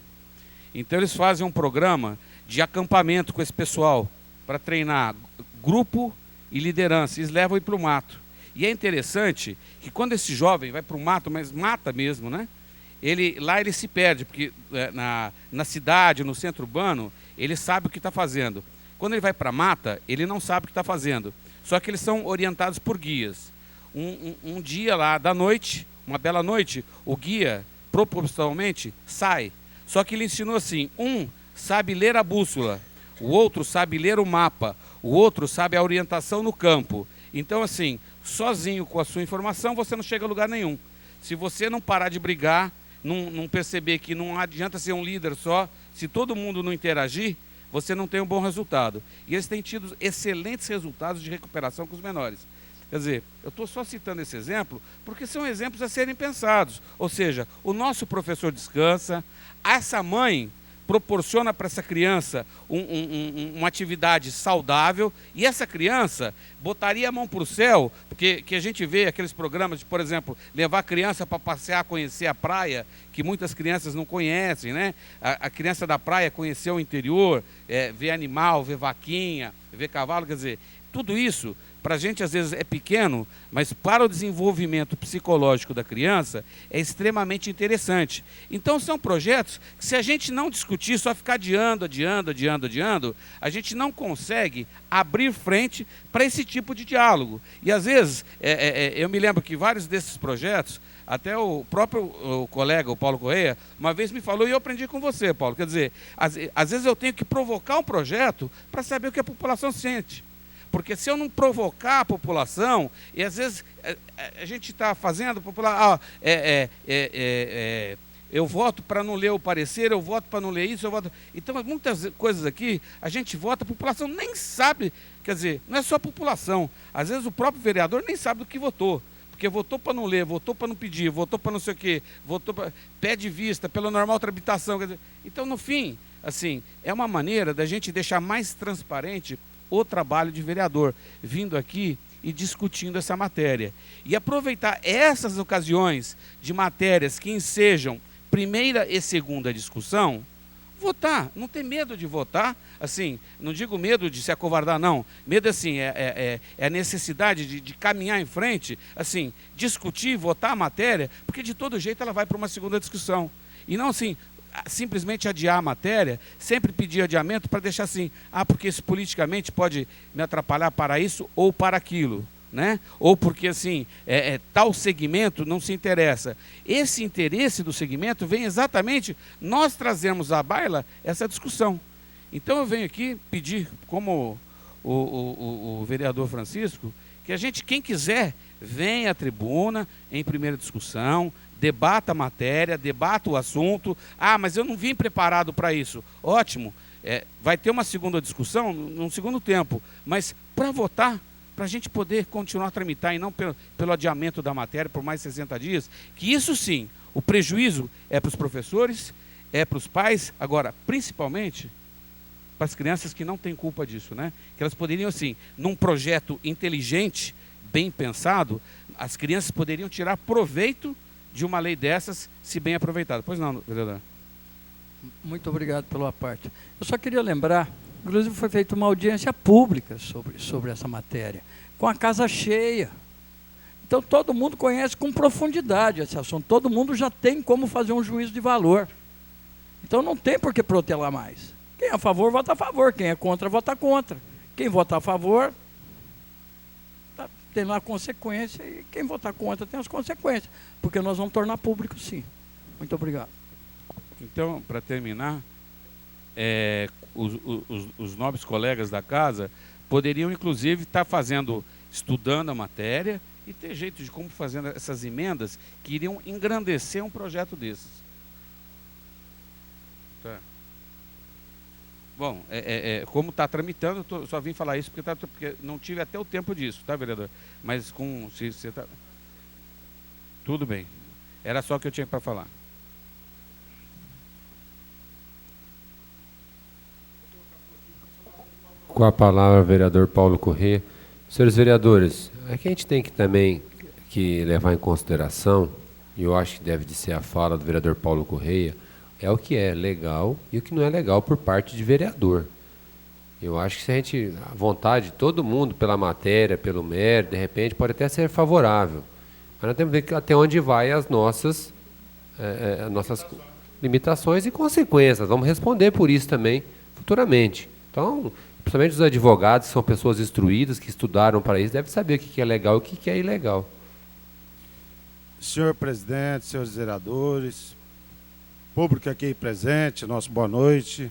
Então, eles fazem um programa de acampamento com esse pessoal, para treinar grupo e liderança. Eles levam para o mato. E é interessante que quando esse jovem vai para o mato, mas mata mesmo, né? Lá ele se perde, porque na cidade, no centro urbano, ele sabe o que está fazendo. Quando ele vai para a mata, ele não sabe o que está fazendo. Só que eles são orientados por guias. Um dia lá da noite, uma bela noite, o guia, propositalmente, sai. Só que ele ensinou assim, um sabe ler a bússola, o outro sabe ler o mapa, o outro sabe a orientação no campo. Então, assim, sozinho com a sua informação, você não chega a lugar nenhum. Se você não parar de brigar, não perceber que não adianta ser um líder só, se todo mundo não interagir, você não tem um bom resultado. E eles têm tido excelentes resultados de recuperação com os menores. Quer dizer, eu estou só citando esse exemplo porque são exemplos a serem pensados. Ou seja, o nosso professor descansa, essa mãe proporciona para essa criança uma atividade saudável e essa criança botaria a mão para o céu, porque que a gente vê aqueles programas de, por exemplo, levar a criança para passear, conhecer a praia, que muitas crianças não conhecem, né? A criança da praia conhecer o interior, ver animal, ver vaquinha, ver cavalo, quer dizer, tudo isso para a gente às vezes é pequeno, mas para o desenvolvimento psicológico da criança é extremamente interessante. Então são projetos que se a gente não discutir, só ficar adiando, a gente não consegue abrir frente para esse tipo de diálogo. E às vezes, eu me lembro que vários desses projetos, até o próprio colega, o Paulo Correia, uma vez me falou, e eu aprendi com você, Paulo, quer dizer, às vezes eu tenho que provocar um projeto para saber o que a população sente. Porque se eu não provocar a população, e às vezes a gente está fazendo, eu voto para não ler o parecer, eu voto para não ler isso, eu voto... Então, muitas coisas aqui, a gente vota, a população nem sabe, quer dizer, não é só a população, às vezes o próprio vereador nem sabe do que votou. Porque votou para não ler, votou para não pedir, votou para não sei o quê, votou para pede vista, pela normal tramitação. Quer dizer, então, no fim, assim, é uma maneira da gente deixar mais transparente o trabalho de vereador, vindo aqui e discutindo essa matéria. E aproveitar essas ocasiões de matérias que ensejam primeira e segunda discussão, votar, não ter medo de votar, assim, não digo medo de se acovardar, não, medo assim, é a necessidade de caminhar em frente, assim, discutir, votar a matéria, porque de todo jeito ela vai para uma segunda discussão. E não assim, simplesmente adiar a matéria, sempre pedir adiamento para deixar assim, porque isso politicamente pode me atrapalhar para isso ou para aquilo, né? Ou porque assim, tal segmento não se interessa. Esse interesse do segmento vem exatamente nós trazermos à baila essa discussão. Então eu venho aqui pedir, como o vereador Francisco, que a gente, quem quiser, venha à tribuna em primeira discussão, debata a matéria, debata o assunto. Mas eu não vim preparado para isso. Ótimo, vai ter uma segunda discussão num segundo tempo, mas para votar, para a gente poder continuar a tramitar e não pelo adiamento da matéria por mais 60 dias, que isso sim, o prejuízo é para os professores, é para os pais, agora, principalmente para as crianças que não têm culpa disso, né? Que elas poderiam, assim, num projeto inteligente, bem pensado, as crianças poderiam tirar proveito de uma lei dessas, se bem aproveitada. Pois não, vereador?
Muito obrigado pela parte. Eu só queria lembrar, inclusive foi feita uma audiência pública sobre essa matéria, com a casa cheia. Então todo mundo conhece com profundidade esse assunto, todo mundo já tem como fazer um juízo de valor. Então não tem por que protelar mais. Quem é a favor, vota a favor, quem é contra, vota contra. Quem vota a favor tem lá a consequência, e quem votar contra tem as consequências, porque nós vamos tornar público sim. Muito obrigado.
Então, para terminar, os nobres colegas da casa poderiam, inclusive, estar estudando a matéria e ter jeito de como fazer essas emendas que iriam engrandecer um projeto desses. Tá. Bom, como está tramitando, eu só vim falar isso porque não tive até o tempo disso, tá, vereador? Mas se você tá... Tudo bem. Era só o que eu tinha para falar.
Com a palavra, vereador Paulo Corrêa. Senhores vereadores, aqui a gente tem que também levar em consideração, e eu acho que deve de ser a fala do vereador Paulo Corrêa, é o que é legal e o que não é legal por parte de vereador. Eu acho que se a vontade de todo mundo pela matéria, pelo mérito, de repente pode até ser favorável. Mas nós temos que ver até onde vai as nossas limitações e consequências. Vamos responder por isso também futuramente. Então, principalmente os advogados, que são pessoas instruídas, que estudaram para isso, devem saber o que é legal e o que é ilegal.
Senhor presidente, senhores vereadores, público aqui presente, nosso boa noite.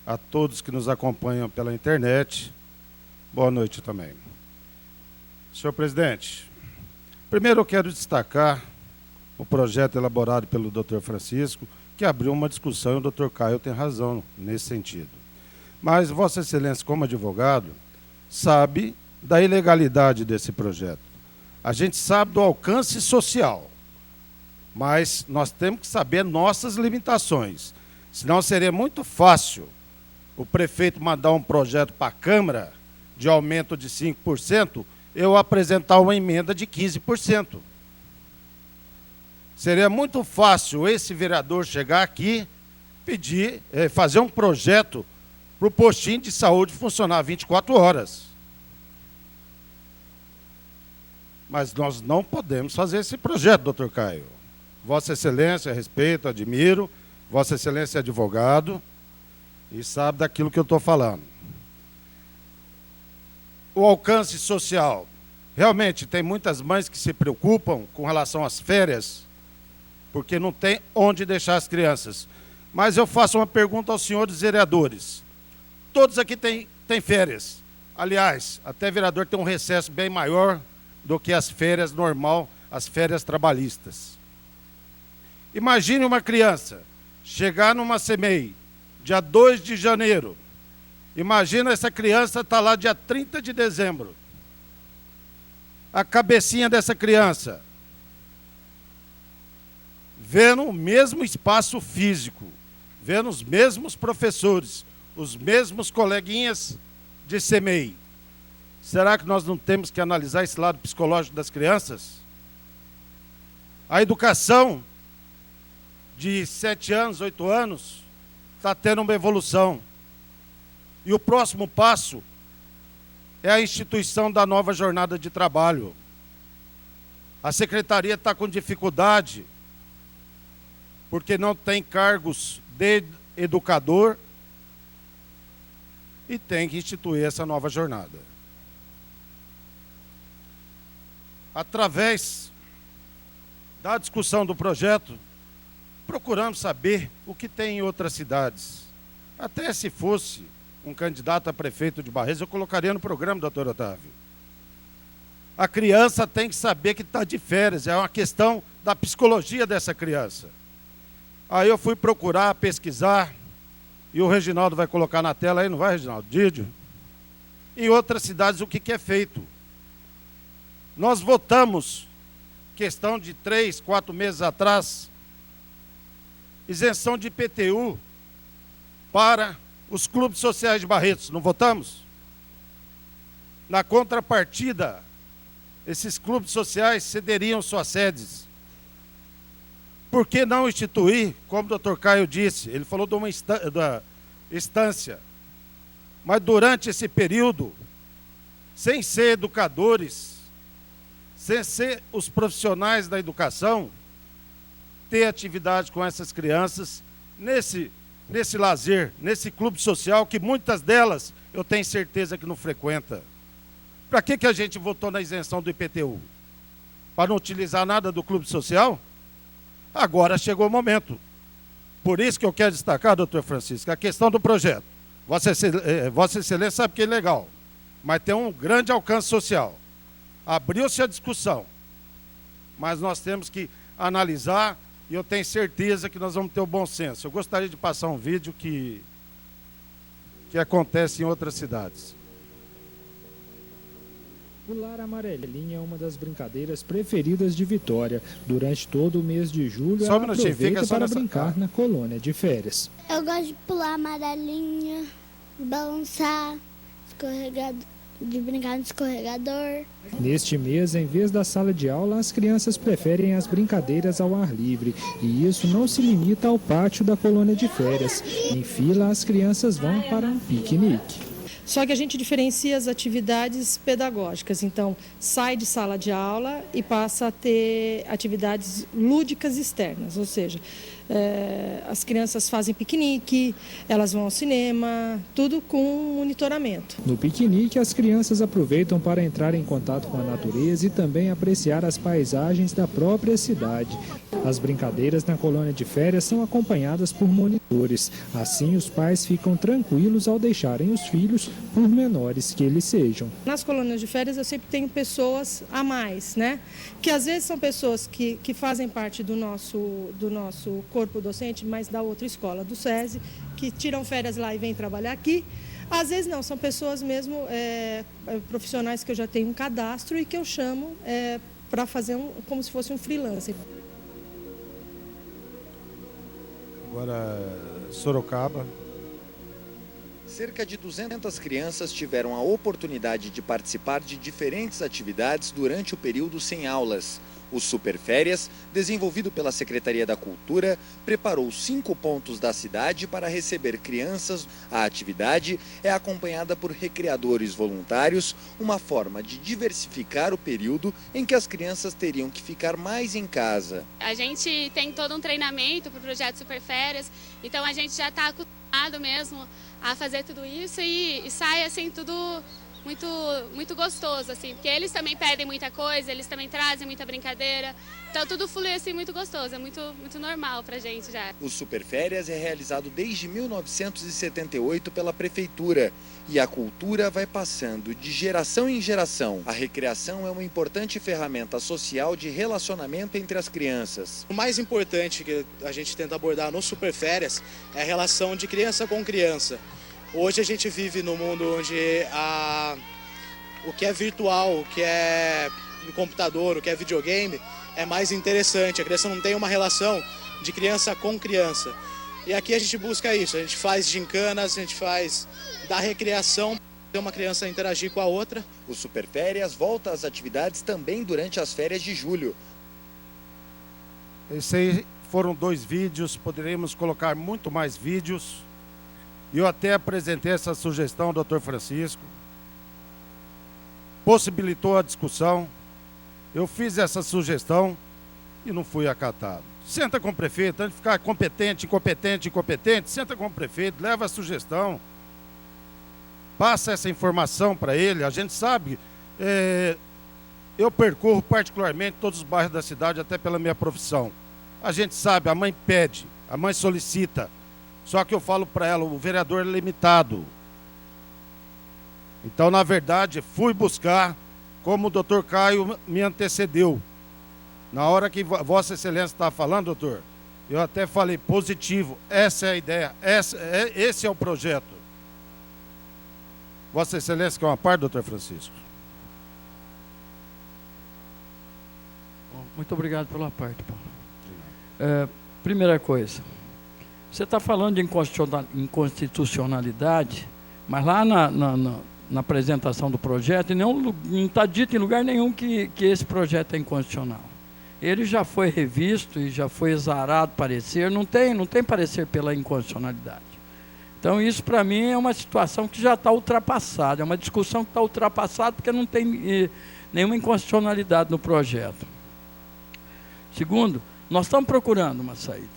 A todos que nos acompanham pela internet, boa noite também. Senhor presidente, primeiro eu quero destacar o projeto elaborado pelo Dr. Francisco, que abriu uma discussão e o Dr. Caio tem razão nesse sentido. Mas Vossa Excelência, como advogado, sabe da ilegalidade desse projeto. A gente sabe do alcance social, mas nós temos que saber nossas limitações. Senão seria muito fácil o prefeito mandar um projeto para a Câmara de aumento de 5%, eu apresentar uma emenda de 15%. Seria muito fácil esse vereador chegar aqui, pedir, fazer um projeto para o postinho de saúde funcionar 24 horas. Mas nós não podemos fazer esse projeto, doutor Caio. Vossa Excelência, respeito, admiro. Vossa Excelência é advogado e sabe daquilo que eu estou falando. O alcance social. Realmente, tem muitas mães que se preocupam com relação às férias, porque não tem onde deixar as crianças. Mas eu faço uma pergunta aos senhores vereadores. Todos aqui têm férias. Aliás, até vereador tem um recesso bem maior do que as férias normal, as férias trabalhistas. Imagine uma criança chegar numa CEMEI, dia 2 de janeiro. Imagina essa criança estar lá dia 30 de dezembro. A cabecinha dessa criança, vendo o mesmo espaço físico, vendo os mesmos professores, os mesmos coleguinhas de CEMEI. Será que nós não temos que analisar esse lado psicológico das crianças? A educação de 7 anos, 8 anos, está tendo uma evolução. E o próximo passo é a instituição da nova jornada de trabalho. A secretaria está com dificuldade, porque não tem cargos de educador e tem que instituir essa nova jornada. Através da discussão do projeto, procuramos saber o que tem em outras cidades. Até se fosse um candidato a prefeito de Barreiros, eu colocaria no programa, doutor Otávio. A criança tem que saber que está de férias, é uma questão da psicologia dessa criança. Aí eu fui procurar, pesquisar, e o Reginaldo vai colocar na tela aí, não vai, Reginaldo? Dídio? Em outras cidades, o que é feito? Nós votamos, questão de 3, 4 meses atrás, isenção de IPTU para os clubes sociais de Barretos, não votamos? Na contrapartida, esses clubes sociais cederiam suas sedes. Por que não instituir, como o doutor Caio disse, ele falou de uma instância, mas durante esse período, sem ser educadores, sem ser os profissionais da educação, ter atividade com essas crianças, nesse lazer, nesse clube social, que muitas delas eu tenho certeza que não frequenta. Para que a gente votou na isenção do IPTU? Para não utilizar nada do clube social? Agora chegou o momento. Por isso que eu quero destacar, doutor Francisco, a questão do projeto. Vossa Excelência sabe que é legal, mas tem um grande alcance social. Abriu-se a discussão, mas nós temos que analisar, e eu tenho certeza que nós vamos ter o bom senso. Eu gostaria de passar um vídeo que acontece em outras cidades.
Pular amarelinha é uma das brincadeiras preferidas de Vitória. Durante todo o mês de julho, ela aproveita para brincar na colônia de férias.
Eu gosto de pular amarelinha, balançar, de brincar no escorregador.
Neste mês, em vez da sala de aula, as crianças preferem as brincadeiras ao ar livre. E isso não se limita ao pátio da colônia de férias. Em fila, as crianças vão para um piquenique.
Só que a gente diferencia as atividades pedagógicas. Então, sai de sala de aula e passa a ter atividades lúdicas externas. Ou seja, as crianças fazem piquenique, elas vão ao cinema, tudo com monitoramento.
No piquenique, as crianças aproveitam para entrar em contato com a natureza e também apreciar as paisagens da própria cidade. As brincadeiras na colônia de férias são acompanhadas por monitores. Assim, os pais ficam tranquilos ao deixarem os filhos, por menores que eles sejam.
Nas colônias de férias eu sempre tenho pessoas a mais, né? Que às vezes são pessoas que fazem parte do nosso corpo docente, mas da outra escola, do SESI, que tiram férias lá e vêm trabalhar aqui. Às vezes não, são pessoas mesmo, profissionais que eu já tenho um cadastro e que eu chamo para fazer como se fosse um freelancer.
Agora, Sorocaba.
Cerca de 200 crianças tiveram a oportunidade de participar de diferentes atividades durante o período sem aulas. O Superférias, desenvolvido pela Secretaria da Cultura, preparou 5 pontos da cidade para receber crianças. A atividade é acompanhada por recreadores voluntários, uma forma de diversificar o período em que as crianças teriam que ficar mais em casa.
A gente tem todo um treinamento para o projeto Superférias, então a gente já está acostumado mesmo a fazer tudo isso e sai assim tudo muito gostoso, assim, porque eles também pedem muita coisa, eles também trazem muita brincadeira, então tudo flui assim muito gostoso, é muito normal pra gente já.
O Superférias é realizado desde 1978 pela Prefeitura e a cultura vai passando de geração em geração. A recreação é uma importante ferramenta social de relacionamento entre as crianças.
O mais importante que a gente tenta abordar no Superférias é a relação de criança com criança. Hoje a gente vive num mundo onde o que é virtual, o que é no computador, o que é videogame, é mais interessante. A criança não tem uma relação de criança com criança. E aqui a gente busca isso, a gente faz gincanas, a gente faz da recreação para uma criança interagir com a outra.
O Superférias volta às atividades também durante as férias de julho.
Esses aí foram 2 vídeos, poderíamos colocar muito mais vídeos. Eu até apresentei essa sugestão ao Dr. Francisco, possibilitou a discussão, eu fiz essa sugestão e não fui acatado. Senta com o prefeito, antes de ficar competente, incompetente, senta com o prefeito, leva a sugestão, passa essa informação para ele. A gente sabe, eu percorro particularmente todos os bairros da cidade, até pela minha profissão. A gente sabe, a mãe pede, a mãe solicita. Só que eu falo para ela, o vereador é limitado. Então, na verdade, fui buscar, como o doutor Caio me antecedeu. Na hora que Vossa Excelência estava falando, doutor, eu até falei positivo, essa é a ideia, esse é o projeto. Vossa Excelência, que é uma parte, doutor Francisco.
Muito obrigado pela parte, Paulo. Primeira coisa. Você está falando de inconstitucionalidade, mas lá na apresentação do projeto, não está dito em lugar nenhum que esse projeto é inconstitucional. Ele já foi revisto e já foi exarado parecer, não tem parecer pela inconstitucionalidade. Então isso para mim é uma situação que já está ultrapassada, é uma discussão que está ultrapassada porque não tem nenhuma inconstitucionalidade no projeto. Segundo, nós estamos procurando uma saída.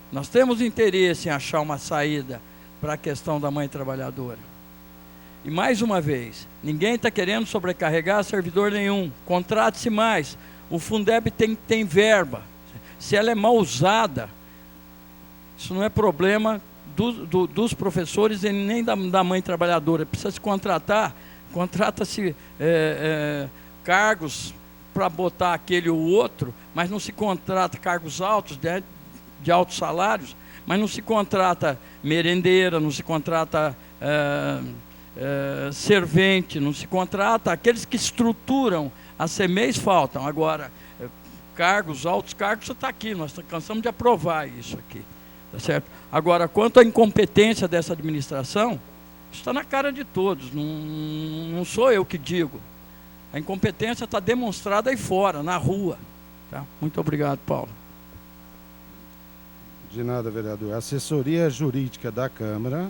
Nós temos interesse em achar uma saída para a questão da mãe trabalhadora. E mais uma vez, ninguém está querendo sobrecarregar servidor nenhum. Contrate-se mais. O Fundeb tem verba. Se ela é mal usada, isso não é problema dos professores e nem da mãe trabalhadora. Precisa se contratar. Contrata-se cargos para botar aquele ou outro, mas não se contrata cargos altos, de altos salários, mas não se contrata merendeira, não se contrata servente, não se contrata aqueles que estruturam. A CEMEIs faltam. Agora, cargos, altos cargos, você está aqui, nós cansamos de aprovar isso aqui. Tá certo? Agora, quanto à incompetência dessa administração, isso está na cara de todos, não sou eu que digo. A incompetência está demonstrada aí fora, na rua. Tá? Muito obrigado, Paulo.
De nada, vereador. A assessoria jurídica da Câmara,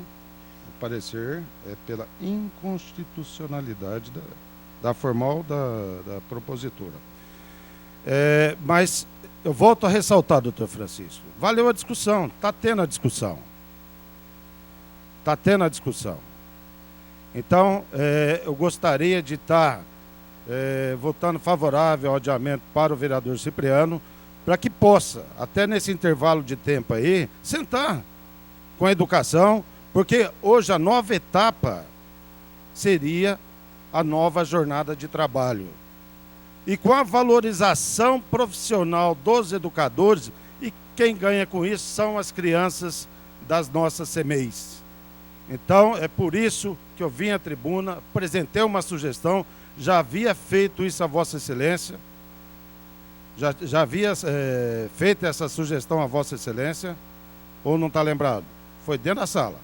o parecer é pela inconstitucionalidade da formal da propositora. Mas eu volto a ressaltar, doutor Francisco, valeu a discussão, está tendo a discussão. Está tendo a discussão. Então, eu gostaria de estar votando favorável ao adiamento para o vereador Cipriano, para que possa, até nesse intervalo de tempo aí, sentar com a educação, porque hoje a nova etapa seria a nova jornada de trabalho. E com a valorização profissional dos educadores, e quem ganha com isso são as crianças das nossas CMEIs. Então, é por isso que eu vim à tribuna, apresentei uma sugestão, já havia feito isso a Vossa Excelência, já havia feito essa sugestão a Vossa Excelência, ou não está lembrado? Foi dentro da sala.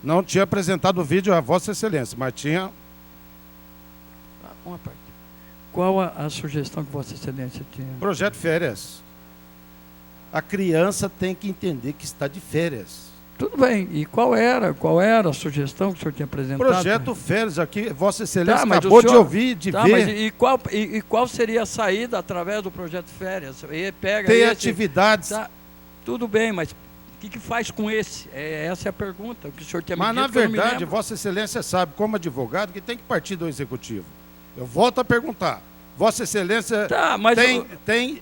Não tinha apresentado o vídeo a Vossa Excelência, mas tinha...
Uma parte. Qual a sugestão que Vossa Excelência tinha?
Projeto férias. A criança tem que entender que está de férias.
Tudo bem. E qual era a sugestão que o senhor tinha apresentado?
Projeto férias aqui, Vossa Excelência
mas
acabou
o senhor,
de ouvir, de ver.
Mas qual seria a saída através do projeto férias?
Tem atividades.
Tá, tudo bem, mas o que faz com esse? Essa é a pergunta. O que o senhor tinha me dito,
mas, na verdade, Vossa Excelência sabe, como advogado, que tem que partir do Executivo. Eu volto a perguntar. Vossa Excelência tem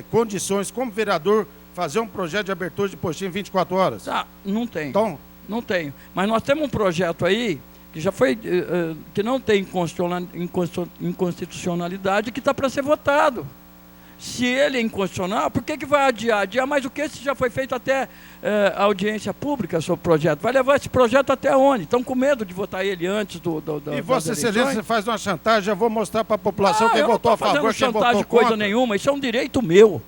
condições, como vereador, fazer um projeto de abertura de postinho em 24 horas?
Tá, não tem.
Então,
não tenho. Mas nós temos um projeto aí que já foi, que não tem inconstitucionalidade, que está para ser votado. Se ele é inconstitucional, por que vai adiar? Adiar mais o que se já foi feito até a audiência pública sobre o projeto? Vai levar esse projeto até onde? Estão com medo de votar ele antes
E Vossa Excelência faz uma chantagem, eu vou mostrar para a população quem votou a favor, quem votou contra.
Não, eu não estou fazendo chantagem coisa nenhuma, isso é um direito meu.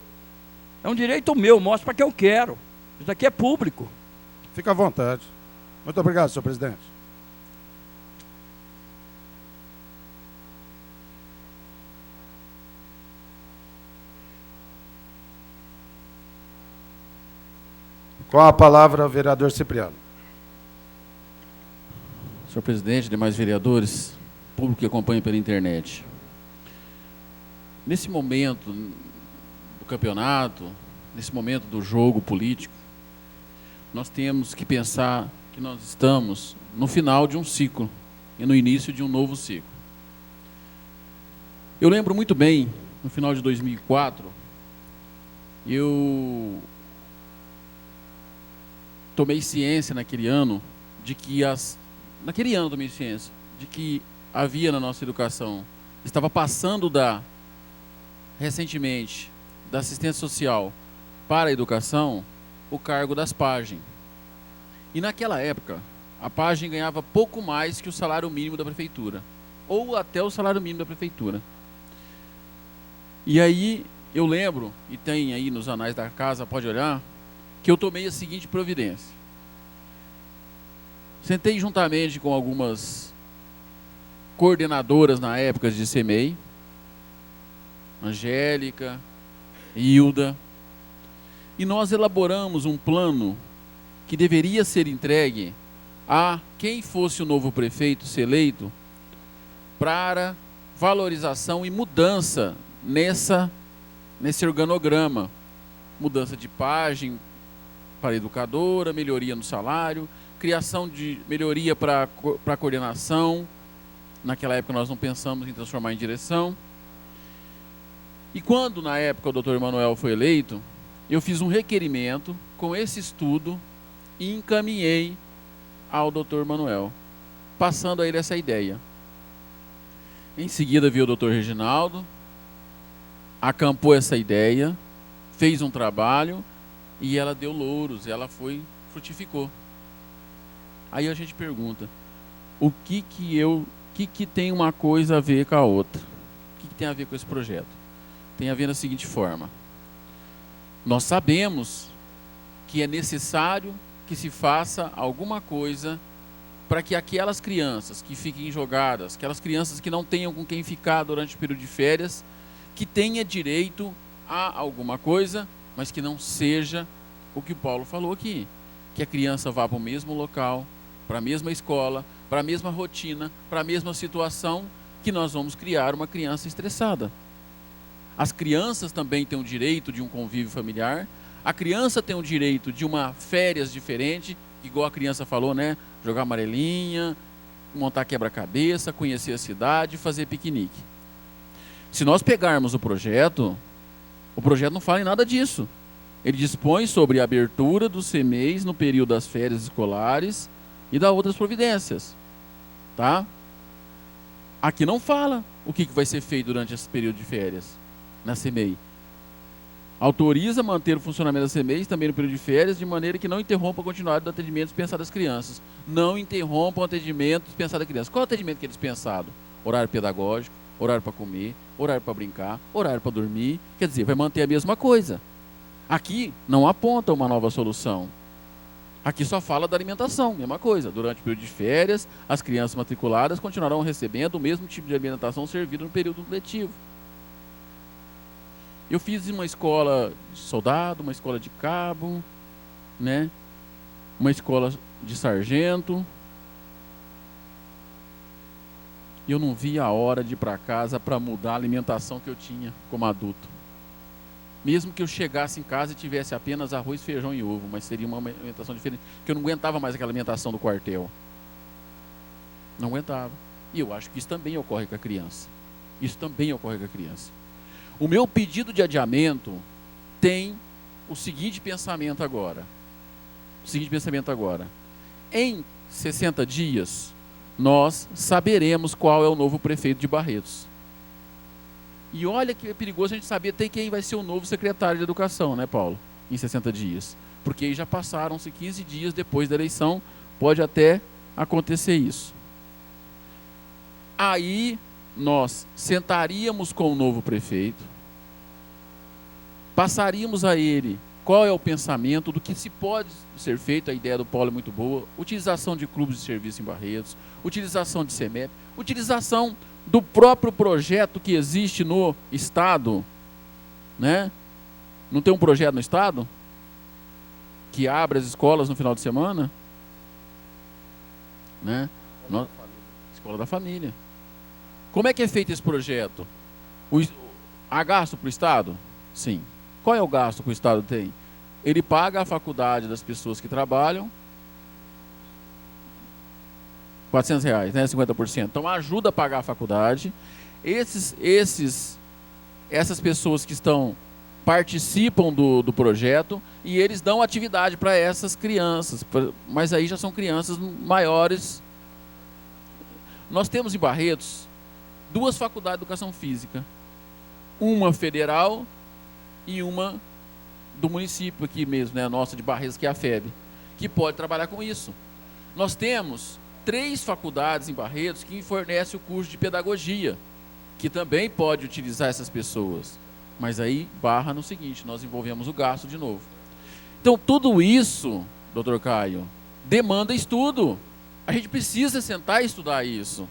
É um direito meu, mostro para quem eu quero. Isso aqui é público.
Fica à vontade. Muito obrigado, senhor presidente. Com a palavra, o vereador Cipriano.
Senhor presidente, demais vereadores, público que acompanha pela internet. Nesse momento do campeonato, nesse momento do jogo político, nós temos que pensar que nós estamos no final de um ciclo e no início de um novo ciclo. Eu lembro muito bem, no final de 2004, eu tomei ciência naquele ano de que tomei ciência de que havia na nossa educação, estava passando recentemente da assistência social para a educação o cargo das PAGEM. E naquela época, a PAGEM ganhava pouco mais que o salário mínimo da prefeitura, ou até o salário mínimo da prefeitura. E aí eu lembro, e tem aí nos anais da casa, pode olhar, que eu tomei a seguinte providência. Sentei juntamente com algumas coordenadoras na época de CMEI, Angélica, Hilda, e nós elaboramos um plano que deveria ser entregue a quem fosse o novo prefeito ser eleito para valorização e mudança nesse organograma. Mudança de PAGEM para a educadora, melhoria no salário, criação de melhoria para a coordenação. Naquela época nós não pensamos em transformar em direção. E quando, na época, o doutor Emanuel foi eleito, eu fiz um requerimento com esse estudo e encaminhei ao doutor Emanuel, passando a ele essa ideia. Em seguida veio o doutor Reginaldo, acampou essa ideia, fez um trabalho e ela deu louros, ela frutificou. Aí a gente pergunta, o que tem uma coisa a ver com a outra? O que tem a ver com esse projeto? Tem a ver da seguinte forma. Nós sabemos que é necessário que se faça alguma coisa para que aquelas crianças que fiquem jogadas, aquelas crianças que não tenham com quem ficar durante o período de férias, que tenha direito a alguma coisa, mas que não seja o que o Paulo falou aqui, que a criança vá para o mesmo local, para a mesma escola, para a mesma rotina, para a mesma situação, que nós vamos criar uma criança estressada. As crianças também têm o direito de um convívio familiar. A criança tem o direito de uma férias diferente, igual a criança falou, né? Jogar amarelinha, montar quebra-cabeça, conhecer a cidade, fazer piquenique. Se nós pegarmos o projeto não fala em nada disso. Ele dispõe sobre a abertura dos CMEs no período das férias escolares e dá outras providências. Tá? Aqui não fala o que vai ser feito durante esse período de férias na CMEI. Autoriza manter o funcionamento das CMEIs também no período de férias, de maneira que não interrompa a continuidade do atendimento dispensado das crianças. Não interrompa o atendimento dispensado das crianças. Qual é o atendimento que é dispensado? Horário pedagógico, horário para comer, horário para brincar, horário para dormir. Quer dizer, vai manter a mesma coisa. Aqui não aponta uma nova solução. Aqui só fala da alimentação, mesma coisa. Durante o período de férias, as crianças matriculadas continuarão recebendo o mesmo tipo de alimentação servida no período letivo. Eu fiz uma escola de soldado, uma escola de cabo, né? Uma escola de sargento. E eu não vi a hora de ir para casa para mudar a alimentação que eu tinha como adulto. Mesmo que eu chegasse em casa e tivesse apenas arroz, feijão e ovo, mas seria uma alimentação diferente, porque eu não aguentava mais aquela alimentação do quartel. Não aguentava. E eu acho que isso também ocorre com a criança. Isso também ocorre com a criança. O meu pedido de adiamento tem o seguinte pensamento agora. Em 60 dias, nós saberemos qual é o novo prefeito de Barretos. E olha que é perigoso a gente saber até quem vai ser o novo secretário de Educação, né, Paulo? Em 60 dias. Porque aí já passaram-se 15 dias depois da eleição, pode até acontecer isso. Aí nós sentaríamos com o novo prefeito, passaríamos a ele qual é o pensamento do que se pode ser feito. A ideia do Paulo é muito boa: utilização de clubes de serviço em Barretos, utilização de CEMEP, utilização do próprio projeto que existe no Estado, né? Não tem um projeto no Estado que abre as escolas no final de semana, né? Escola da Família. Como é que é feito esse projeto? Há gasto para o Estado? Sim. Qual é o gasto que o Estado tem? Ele paga a faculdade das pessoas que trabalham, R$400, né? 50%. Então ajuda a pagar a faculdade. Essas pessoas que participam do projeto, e eles dão atividade para essas crianças, mas aí já são crianças maiores. Nós temos em Barretos 2 faculdades de educação física, uma federal e uma do município aqui mesmo, né, a nossa de Barretos, que é a FEB, que pode trabalhar com isso. Nós temos 3 faculdades em Barretos que fornecem o curso de pedagogia, que também pode utilizar essas pessoas. Mas aí barra no seguinte: nós envolvemos o gasto de novo. Então tudo isso, doutor Caio, demanda estudo. A gente precisa sentar e estudar isso.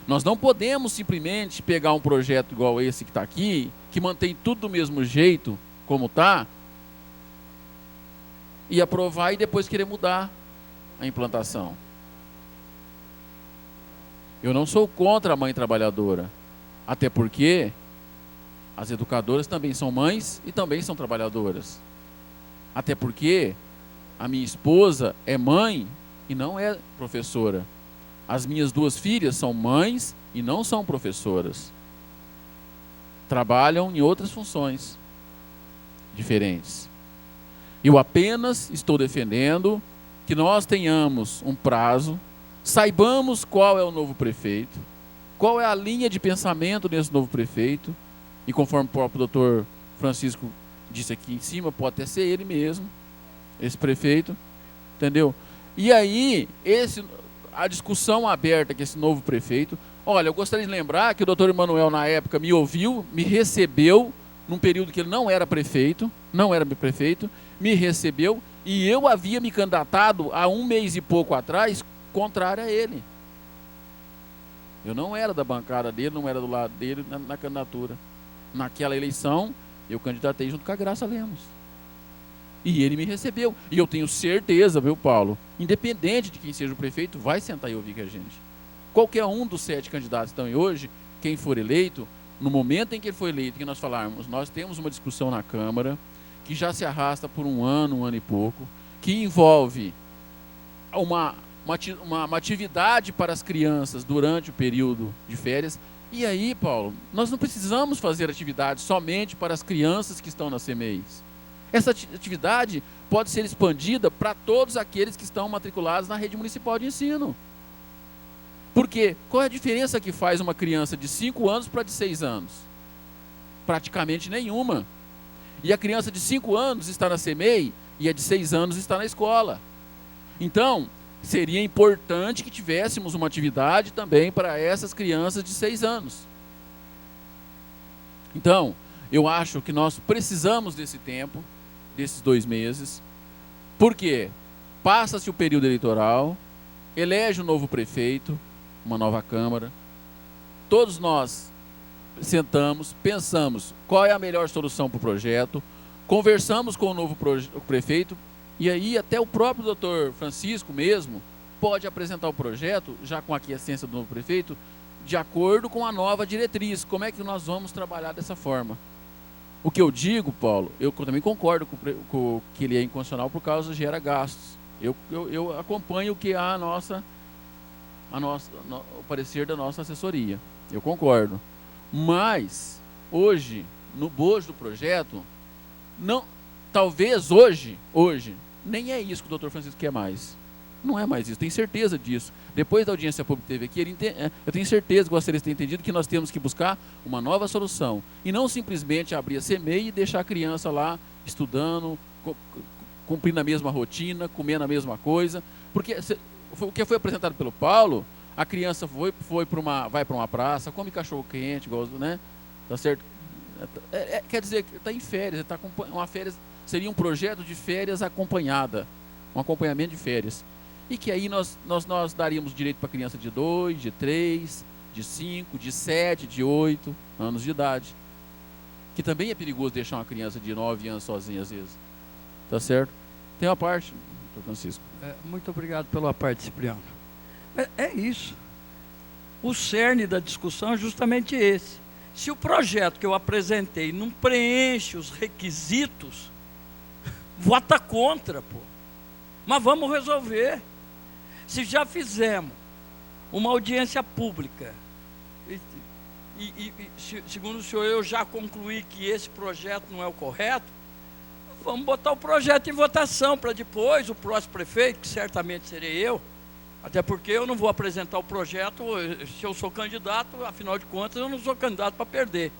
Nós não podemos simplesmente pegar um projeto igual esse que está aqui, que mantém tudo do mesmo jeito, como está, e aprovar e depois querer mudar a implantação. Eu não sou contra a mãe trabalhadora, até porque as educadoras também são mães e também são trabalhadoras. Até porque a minha esposa é mãe e não é professora. As minhas 2 filhas são mães e não são professoras. Trabalham em outras funções diferentes. Eu apenas estou defendendo que nós tenhamos um prazo, saibamos qual é o novo prefeito, qual é a linha de pensamento desse novo prefeito, e conforme o próprio doutor Francisco disse aqui em cima, pode até ser ele mesmo, esse prefeito, entendeu? E aí, a discussão aberta com esse novo prefeito. Olha, eu gostaria de lembrar que o doutor Emanuel, na época, me ouviu, me recebeu, num período que ele não era prefeito, me recebeu, e eu havia me candidatado há 1 mês e pouco atrás, contrário a ele. Eu não era da bancada dele, não era do lado dele na candidatura. Naquela eleição, eu candidatei junto com a Graça Lemos. E ele me recebeu. E eu tenho certeza, viu, Paulo, independente de quem seja o prefeito, vai sentar e ouvir com a gente. Qualquer um dos 7 candidatos que estão aí hoje quem for eleito, no momento em que ele for eleito, que nós falarmos, nós temos uma discussão na Câmara, que já se arrasta por um ano e pouco, que envolve uma atividade para as crianças durante o período de férias. E aí, Paulo, nós não precisamos fazer atividade somente para as crianças que estão nas CMEIs. Essa atividade pode ser expandida para todos aqueles que estão matriculados na rede municipal de ensino. Porque qual é a diferença que faz uma criança de 5 anos para de 6 anos? Praticamente nenhuma. E a criança de 5 anos está na CMEI e a de 6 anos está na escola. Então, seria importante que tivéssemos uma atividade também para essas crianças de 6 anos. Então, eu acho que nós precisamos desse tempo, desses 2 meses, porque passa-se o período eleitoral, elege um novo prefeito, uma nova Câmara, todos nós sentamos, pensamos qual é a melhor solução para o projeto, conversamos com o novo prefeito, e aí até o próprio doutor Francisco mesmo pode apresentar o projeto, já com a aquiescência do novo prefeito, de acordo com a nova diretriz, como é que nós vamos trabalhar dessa forma. O que eu digo, Paulo, eu também concordo com que ele é inconstitucional por causa de gera gastos. Eu acompanho o que há o parecer da nossa assessoria. Eu concordo. Mas, hoje, no bojo do projeto, talvez hoje, nem é isso que o doutor Francisco quer mais. Não é mais isso, tenho certeza disso. Depois da audiência pública que teve aqui, eu tenho certeza que vocês têm entendido que nós temos que buscar uma nova solução. E não simplesmente abrir a CMEI e deixar a criança lá estudando, cumprindo a mesma rotina, comendo a mesma coisa. Porque o que foi apresentado pelo Paulo, a criança vai para uma praça, come cachorro quente, né? Tá certo? Quer dizer que está em férias, seria um projeto de férias acompanhada, um acompanhamento de férias. E que aí nós daríamos direito para criança de 2, de 3, de 5, de 7, de 8 anos de idade. Que também é perigoso deixar uma criança de 9 anos sozinha às vezes. Tá certo? Tem uma parte, doutor Francisco.
Muito obrigado pela parte, Cipriano. É isso. O cerne da discussão é justamente esse. Se o projeto que eu apresentei não preenche os requisitos, vota contra, pô. Mas vamos resolver. Se já fizemos uma audiência pública, segundo o senhor, eu já concluí que esse projeto não é o correto, vamos botar o projeto em votação para depois o próximo prefeito, que certamente serei eu, até porque eu não vou apresentar o projeto, se eu sou candidato, afinal de contas eu não sou candidato para perder,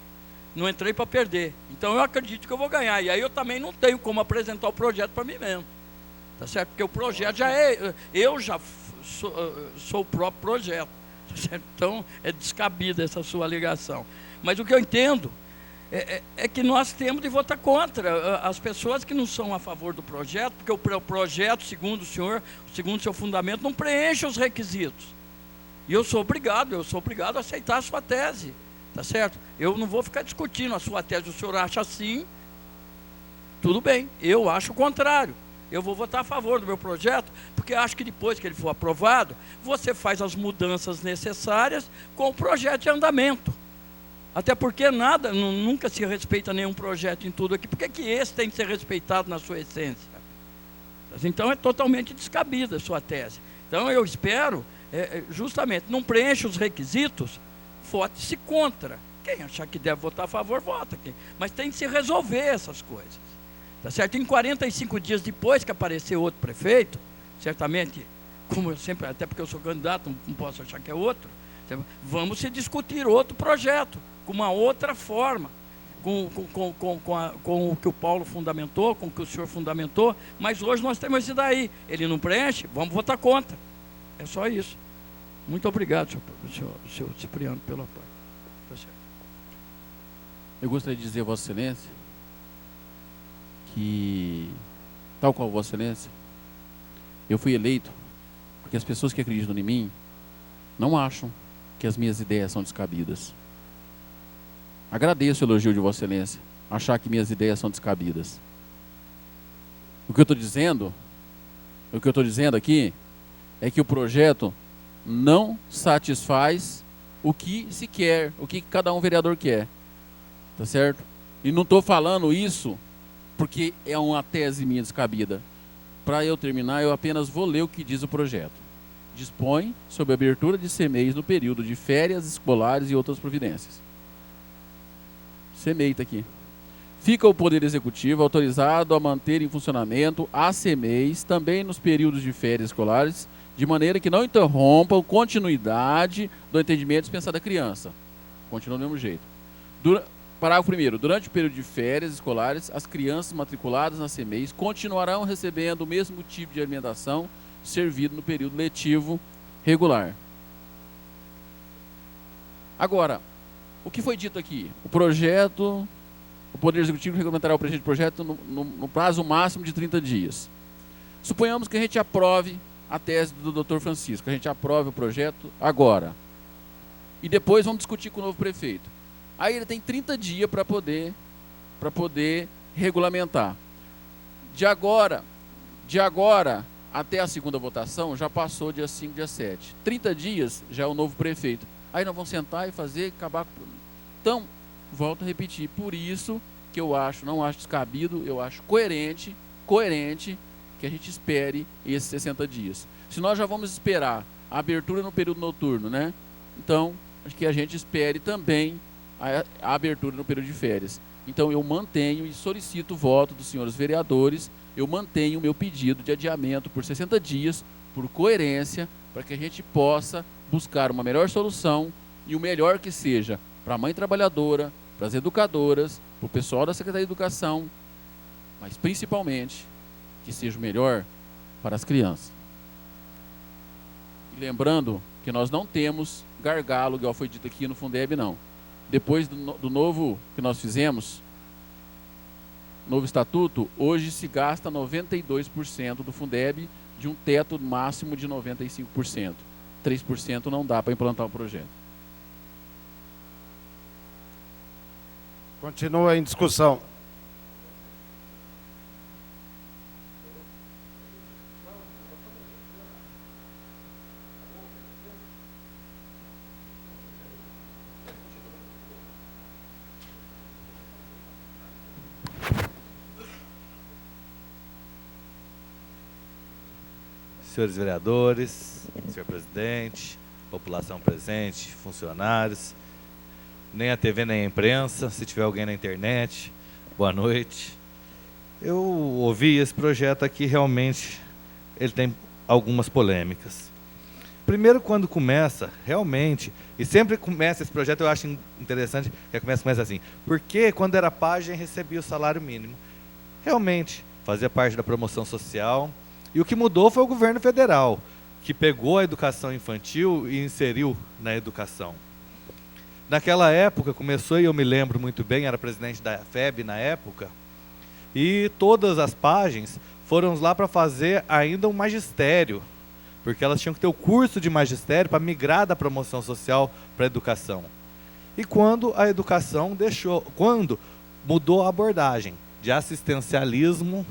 não entrei para perder, então eu acredito que eu vou ganhar, e aí eu também não tenho como apresentar o projeto para mim mesmo. Tá certo? Porque o projeto eu já sou o próprio projeto. Tá certo? Então, é descabida essa sua alegação. Mas o que eu entendo é que nós temos de votar contra as pessoas que não são a favor do projeto, porque o projeto, segundo o senhor, segundo o seu fundamento, não preenche os requisitos. E eu sou obrigado a aceitar a sua tese. Tá certo? Eu não vou ficar discutindo a sua tese. O senhor acha assim, tudo bem. Eu acho o contrário. Eu vou votar a favor do meu projeto, porque acho que depois que ele for aprovado, você faz as mudanças necessárias com o projeto em andamento. Até porque nunca se respeita nenhum projeto em tudo aqui. Por que esse tem que ser respeitado na sua essência? Então é totalmente descabida a sua tese. Então eu espero, justamente, não preenche os requisitos, vote-se contra. Quem achar que deve votar a favor, vota. Mas tem que se resolver essas coisas. Tá certo? Em 45 dias depois que apareceu outro prefeito, certamente, como eu sempre, até porque eu sou candidato, não posso achar que é outro, vamos se discutir outro projeto, com uma outra forma, com o que o Paulo fundamentou, com o que o senhor fundamentou, mas hoje nós temos isso daí. Ele não preenche, vamos votar contra. É só isso. Muito obrigado, senhor Cipriano, pela parte. Tá certo.
Eu gostaria de dizer a Vossa Excelência que, tal qual Vossa Excelência, eu fui eleito porque as pessoas que acreditam em mim não acham que as minhas ideias são descabidas. Agradeço o elogio de Vossa Excelência, achar que minhas ideias são descabidas. O que eu estou dizendo aqui é que o projeto não satisfaz o que se quer, o que cada um vereador quer. Tá certo? E não estou falando isso porque é uma tese minha descabida. Para eu terminar, eu apenas vou ler o que diz o projeto. Dispõe sobre a abertura de CMEIs no período de férias escolares e outras providências. CMEI está aqui. Fica o Poder Executivo autorizado a manter em funcionamento as CMEIs também nos períodos de férias escolares, de maneira que não interrompam continuidade do atendimento dispensado à criança. Continua do mesmo jeito. Parágrafo 1º. Durante o período de férias escolares, as crianças matriculadas nas CMEIs continuarão recebendo o mesmo tipo de alimentação servido no período letivo regular. Agora, o que foi dito aqui? O projeto, o Poder Executivo regulamentará o projeto no prazo máximo de 30 dias. Suponhamos que a gente aprove a tese do Dr. Francisco, a gente aprove o projeto agora. E depois vamos discutir com o novo prefeito. Aí ele tem 30 dias para poder regulamentar. De agora até a segunda votação, já passou dia 5, dia 7. 30 dias já é o novo prefeito. Aí nós vamos sentar e fazer, acabar com... Então, volto a repetir, por isso que eu não acho descabido, eu acho coerente que a gente espere esses 60 dias. Se nós já vamos esperar a abertura no período noturno, né? Então, acho que a gente espere também a abertura no período de férias. Então, eu mantenho e solicito o voto dos senhores vereadores, eu mantenho o meu pedido de adiamento por 60 dias, por coerência, para que a gente possa buscar uma melhor solução e o melhor que seja para a mãe trabalhadora, para as educadoras, para o pessoal da Secretaria de Educação, mas principalmente que seja o melhor para as crianças. E lembrando que nós não temos gargalo, igual foi dito aqui no Fundeb, não. Depois do novo que nós fizemos, novo estatuto, hoje se gasta 92% do Fundeb de um teto máximo de 95%. 3% não dá para implantar o projeto.
Continua em discussão.
Senhores vereadores, senhor presidente, população presente, funcionários, nem a TV nem a imprensa, se tiver alguém na internet, boa noite. Eu ouvi esse projeto aqui, realmente, ele tem algumas polêmicas. Primeiro, quando começa, realmente, e sempre começa esse projeto, eu acho interessante que começa assim, porque quando era pajem recebia o salário mínimo. Realmente, fazia parte da promoção social. E o que mudou foi o governo federal, que pegou a educação infantil e inseriu na educação. Naquela época, começou, e eu me lembro muito bem, era presidente da FEB na época, e todas as páginas foram lá para fazer ainda um magistério, porque elas tinham que ter o curso de magistério para migrar da promoção social para a educação. E quando a educação quando mudou a abordagem de assistencialismo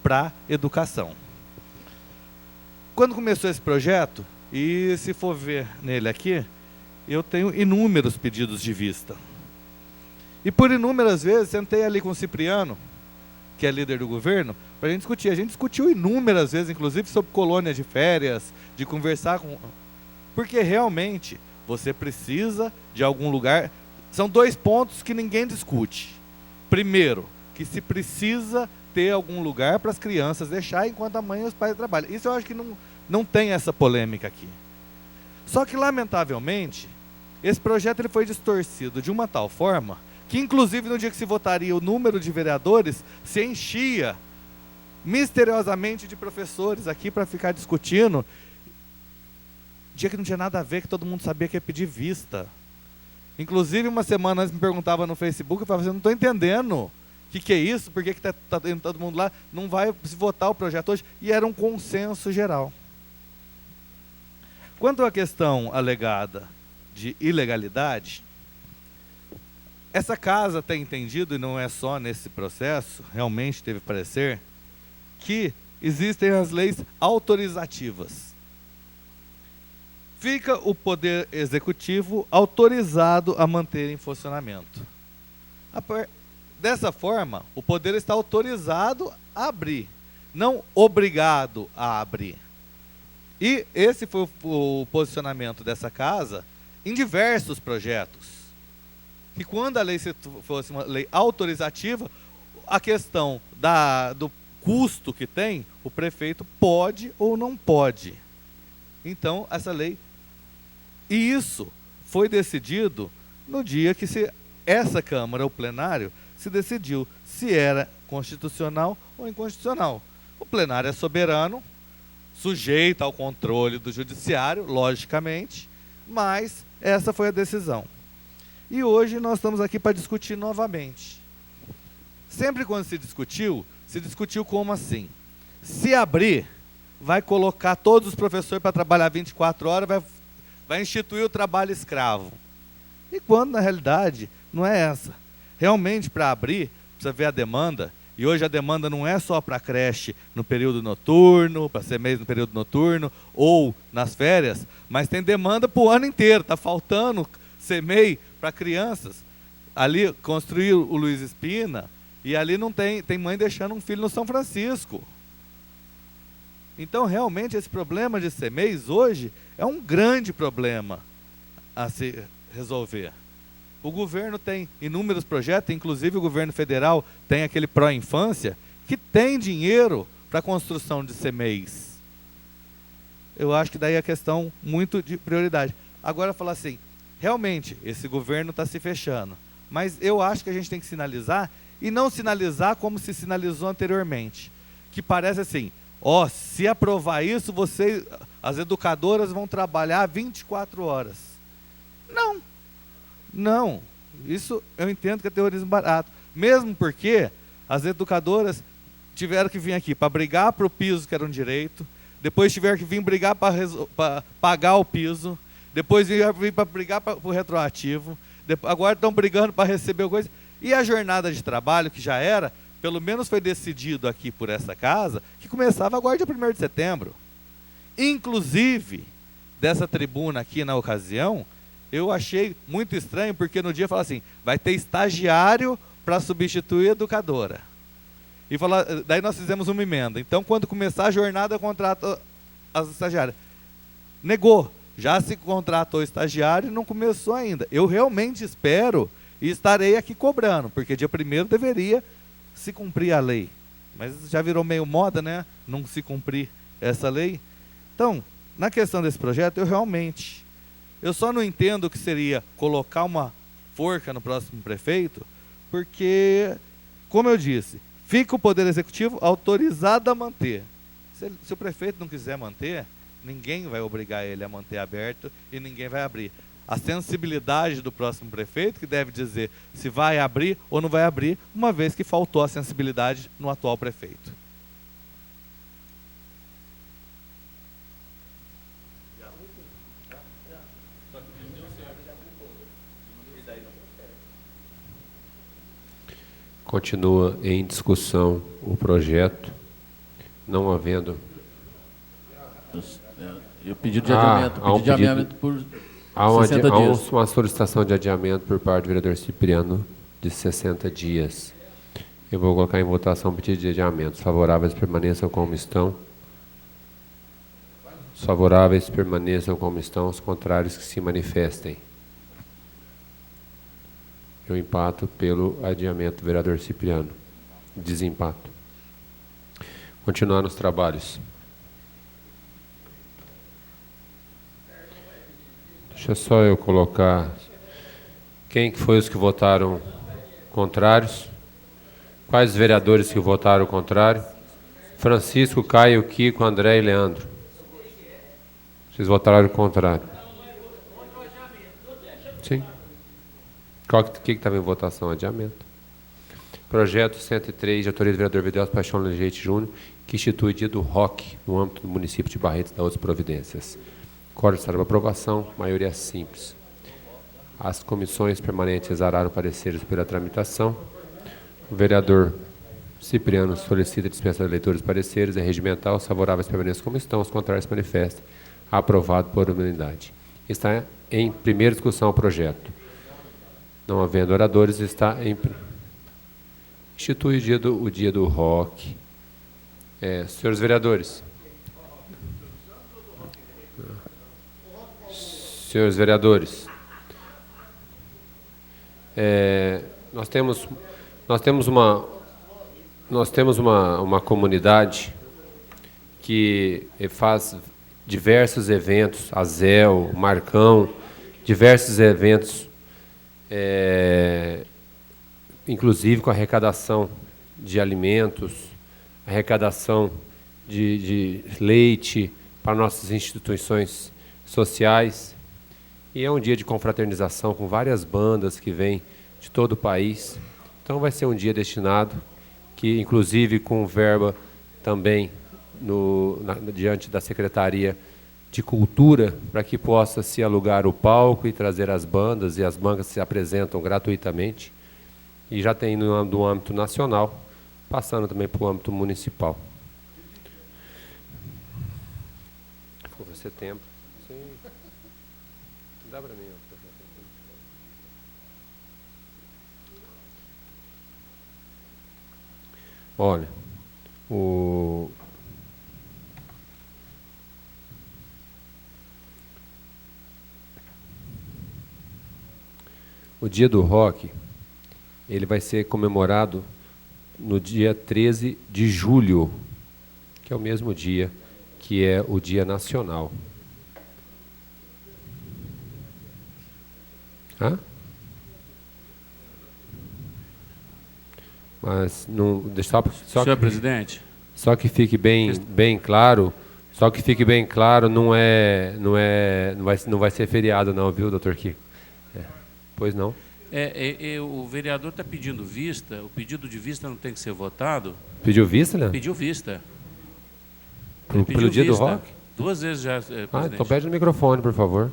para educação. Quando começou esse projeto, e se for ver nele aqui, eu tenho inúmeros pedidos de vista. E por inúmeras vezes, sentei ali com o Cipriano, que é líder do governo, para a gente discutir. A gente discutiu inúmeras vezes, inclusive sobre colônia de férias, de conversar com... Porque realmente, você precisa de algum lugar... São dois pontos que ninguém discute. Primeiro, que se precisa ter algum lugar para as crianças deixar enquanto a mãe e os pais trabalham. Isso eu acho que não tem essa polêmica aqui. Só que, lamentavelmente, esse projeto ele foi distorcido de uma tal forma que, inclusive, no dia que se votaria o número de vereadores, se enchia misteriosamente de professores aqui para ficar discutindo. Dia que não tinha nada a ver, que todo mundo sabia que ia pedir vista. Inclusive, uma semana antes me perguntava no Facebook, eu falava assim, eu não estou entendendo. O que é isso? Por que está todo mundo lá? Não vai se votar o projeto hoje? E era um consenso geral. Quanto à questão alegada de ilegalidade, essa casa tem entendido, e não é só nesse processo, realmente teve parecer, que existem as leis autorizativas. fica o Poder Executivo autorizado a manter em funcionamento. Dessa forma, o Poder está autorizado a abrir, não obrigado a abrir. E esse foi o posicionamento dessa casa em diversos projetos. Que quando a lei fosse uma lei autorizativa, a questão do custo que tem, o prefeito pode ou não pode. Então, essa lei... E isso foi decidido no dia que essa Câmara, o plenário, se decidiu se era constitucional ou inconstitucional. O plenário é soberano, sujeito ao controle do judiciário, logicamente, mas essa foi a decisão. E hoje nós estamos aqui para discutir novamente. Sempre quando se discutiu como assim? Se abrir, vai colocar todos os professores para trabalhar 24 horas, vai instituir o trabalho escravo. E quando, na realidade, não é essa. Realmente, para abrir, precisa ver a demanda. E hoje a demanda não é só para creche no período noturno, para CMEIs no período noturno, ou nas férias, mas tem demanda para o ano inteiro. Está faltando CMEI para crianças. Ali, construir o Luiz Espina, e ali não tem mãe deixando um filho no São Francisco. Então, realmente, esse problema de CMEIs hoje é um grande problema a se resolver. O governo tem inúmeros projetos, inclusive o governo federal tem aquele Pró-Infância, que tem dinheiro para a construção de CMEIs. Eu acho que daí é questão muito de prioridade. Agora, falar assim, realmente, esse governo está se fechando, mas eu acho que a gente tem que sinalizar, e não sinalizar como se sinalizou anteriormente, que parece assim, se aprovar isso, as educadoras vão trabalhar 24 horas. Não, isso eu entendo que é terrorismo barato. Mesmo porque as educadoras tiveram que vir aqui para brigar para o piso, que era um direito, depois tiveram que vir brigar para pagar o piso, depois vir para brigar para o retroativo, agora estão brigando para receber a coisa. E a jornada de trabalho, que já era, pelo menos foi decidido aqui por essa casa, que começava agora dia 1º de setembro. Inclusive, dessa tribuna aqui na ocasião, eu achei muito estranho, porque no dia fala assim, vai ter estagiário para substituir a educadora. E daí nós fizemos uma emenda. Então, quando começar a jornada, contrata as estagiárias. Negou. Já se contratou estagiário e não começou ainda. Eu realmente espero e estarei aqui cobrando, porque dia 1º deveria se cumprir a lei. Mas já virou meio moda, né? Não se cumprir essa lei. Então, na questão desse projeto, eu só não entendo o que seria colocar uma forca no próximo prefeito, porque, como eu disse, fica o Poder Executivo autorizado a manter. Se o prefeito não quiser manter, ninguém vai obrigar ele a manter aberto e ninguém vai abrir. A sensibilidade do próximo prefeito que deve dizer se vai abrir ou não vai abrir, uma vez que faltou a sensibilidade no atual prefeito.
Continua em discussão o projeto, não havendo...
Eu pedi de adiamento, adiamento por 60 dias.
Há uma solicitação de adiamento por parte do vereador Cipriano de 60 dias. Eu vou colocar em votação o pedido de adiamento. Os favoráveis permaneçam como estão. Os favoráveis permaneçam como estão, os contrários que se manifestem. Eu empato pelo adiamento, vereador Cipriano. Desempato. Continuar nos trabalhos. Deixa só eu colocar quem que foi os que votaram contrários. Quais vereadores que votaram contrário? Francisco, Caio, Kiko, André e Leandro. Vocês votaram contrário. Sim. O que estava em votação? Adiamento. Projeto 103, de autoria do vereador Videoso Paixão Leite Júnior, que institui dia do rock no âmbito do município de Barretos e das outras providências. Código para aprovação, maioria simples. As comissões permanentes exararam pareceres pela tramitação. O vereador Cipriano solicita a dispensa de leitores pareceres, é regimental, os favoráveis permaneçam como estão, os contrários manifestem. Aprovado por unanimidade. Está em primeira discussão o projeto. Não havendo oradores, está em... Institui o dia do rock. Senhores vereadores. Senhores vereadores. Nós temos uma comunidade que faz diversos eventos, a ZEL, Marcão, diversos eventos, inclusive com arrecadação de alimentos, arrecadação de leite para nossas instituições sociais. E é um dia de confraternização com várias bandas que vêm de todo o país. Então vai ser um dia destinado, que inclusive com verba também diante da Secretaria de Cultura, para que possa se alugar o palco e trazer as bandas, e as bandas se apresentam gratuitamente. E já tem no âmbito nacional, passando também para o âmbito municipal. Por setembro. Sim. Dá para mim. Olha, o dia do rock, ele vai ser comemorado no dia 13 de julho, que é o mesmo dia que é o Dia Nacional. Hã? Mas não,
senhor presidente,
só que fique bem claro, não vai ser feriado não, viu, doutor Kiko? Pois não.
O vereador está pedindo vista. O pedido de vista não tem que ser votado?
Pediu vista, Leandro?
Pediu vista.
Pelo dia do rock?
2 vezes já, presidente.
Então pede no microfone, por favor.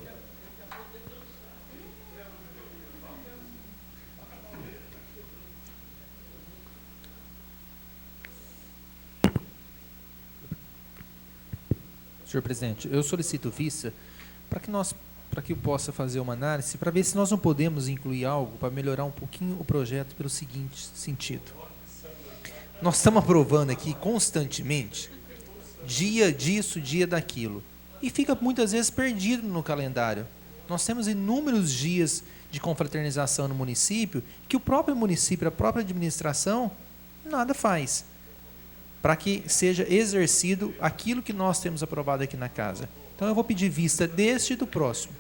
Senhor presidente, eu solicito vista para que eu possa fazer uma análise, para ver se nós não podemos incluir algo para melhorar um pouquinho o projeto pelo seguinte sentido. Nós estamos aprovando aqui constantemente, dia disso, dia daquilo, e fica muitas vezes perdido no calendário. Nós temos inúmeros dias de confraternização no município, que o próprio município, a própria administração, nada faz para que seja exercido aquilo que nós temos aprovado aqui na casa. Então eu vou pedir vista deste e do próximo.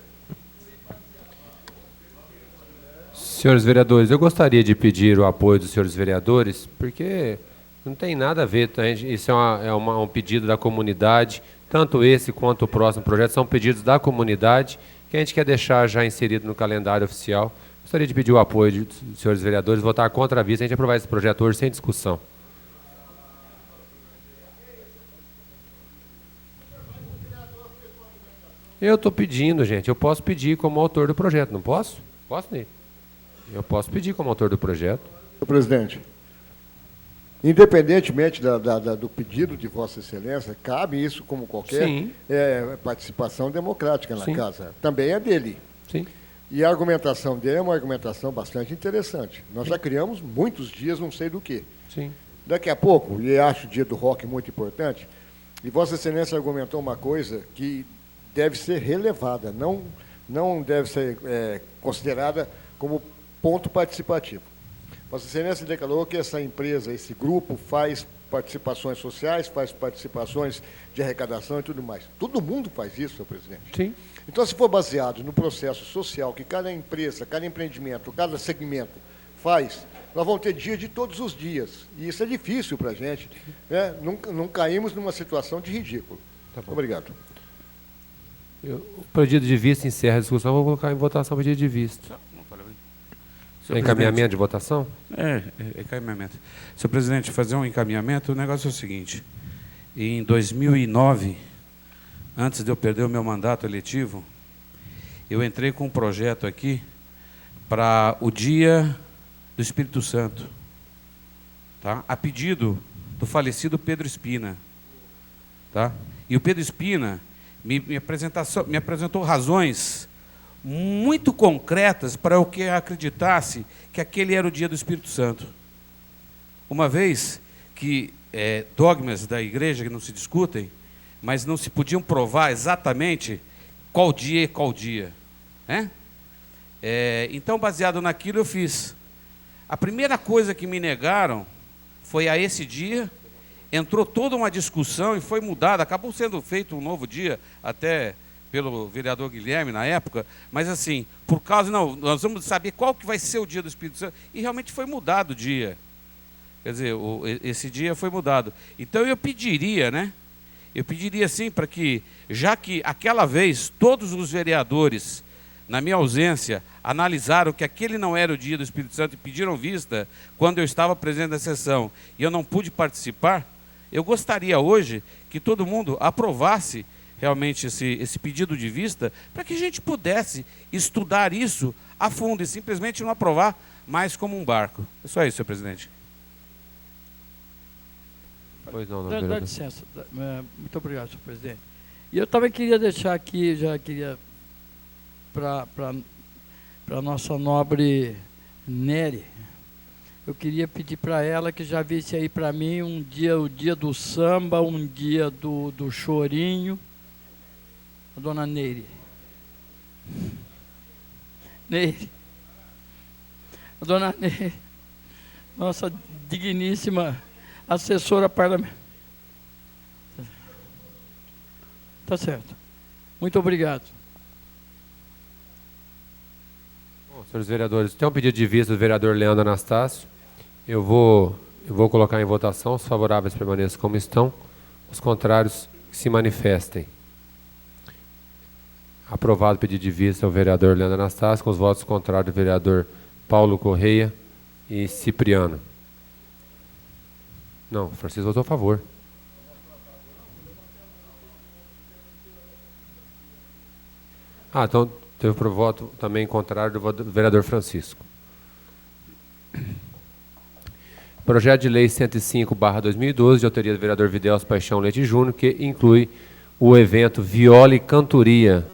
Senhores vereadores, eu gostaria de pedir o apoio dos senhores vereadores, porque não tem nada a ver, tá? Isso um pedido da comunidade, tanto esse quanto o próximo projeto são pedidos da comunidade, que a gente quer deixar já inserido no calendário oficial. Gostaria de pedir o apoio dos senhores vereadores, votar contra a vista, a gente aprovar esse projeto hoje sem discussão. Eu estou pedindo, gente. Eu posso pedir como autor do projeto, não posso? Posso, Ney? Eu posso pedir como autor do projeto.
Senhor presidente, independentemente do pedido de Vossa Excelência, cabe isso como qualquer participação democrática na casa. Também é dele.
Sim.
E a argumentação dele é uma argumentação bastante interessante. Nós já criamos muitos dias, não sei do quê.
Sim.
Daqui a pouco, e acho o dia do rock muito importante, e Vossa Excelência argumentou uma coisa que deve ser relevada, não deve ser considerada como ponto participativo. Vossa Excelência declarou que essa empresa, esse grupo, faz participações sociais, faz participações de arrecadação e tudo mais. Todo mundo faz isso, senhor presidente.
Sim.
Então, se for baseado no processo social que cada empresa, cada empreendimento, cada segmento faz, nós vamos ter dia de todos os dias. E isso é difícil para a gente. Né? Não caímos numa situação de ridículo.
Tá bom.
Obrigado.
O pedido de vista encerra a discussão. Vou colocar em votação o pedido de vista. É encaminhamento de votação?
É encaminhamento. Senhor presidente, fazer um encaminhamento, o negócio é o seguinte. Em 2009, antes de eu perder o meu mandato eletivo, eu entrei com um projeto aqui para o Dia do Espírito Santo, tá? A pedido do falecido Pedro Espina. Tá? E o Pedro Espina me apresentou razões muito concretas para eu que acreditasse que aquele era o dia do Espírito Santo. Uma vez que dogmas da igreja que não se discutem, mas não se podiam provar exatamente qual dia é qual dia. Né? Então, baseado naquilo, eu fiz. A primeira coisa que me negaram foi a esse dia, entrou toda uma discussão e foi mudada, acabou sendo feito um novo dia, até pelo vereador Guilherme na época, mas assim, por causa, não, nós vamos saber qual que vai ser o dia do Espírito Santo, e realmente foi mudado o dia. Quer dizer, esse dia foi mudado. Então eu pediria, né? Eu pediria sim para que, já que aquela vez todos os vereadores, na minha ausência, analisaram que aquele não era o dia do Espírito Santo e pediram vista quando eu estava presente na sessão e eu não pude participar, eu gostaria hoje que todo mundo aprovasse realmente esse pedido de vista para que a gente pudesse estudar isso a fundo e simplesmente não aprovar mais como um barco. É só isso, senhor presidente.
Pois não,
dá licença. Muito obrigado, senhor presidente. E eu também queria deixar aqui, já queria, para a nossa nobre Nery, eu queria pedir para ela que já visse aí para mim o dia do samba, um dia do chorinho. A dona Nery. Nery. A dona Nery, nossa digníssima assessora parlamentar. Tá certo. Muito obrigado.
Bom, senhores vereadores, tem um pedido de vista do vereador Leandro Anastácio. Eu vou colocar em votação. Os favoráveis permaneçam como estão. Os contrários que se manifestem. Aprovado o pedido de vista ao vereador Leandro Anastácio, com os votos contrários do vereador Paulo Correia e Cipriano. Não, o Francisco votou a favor. Então teve por voto também contrário do vereador Francisco. Projeto de Lei 105/2012, de autoria do vereador Videus Paixão Leite Júnior, que inclui o evento Viola e Cantoria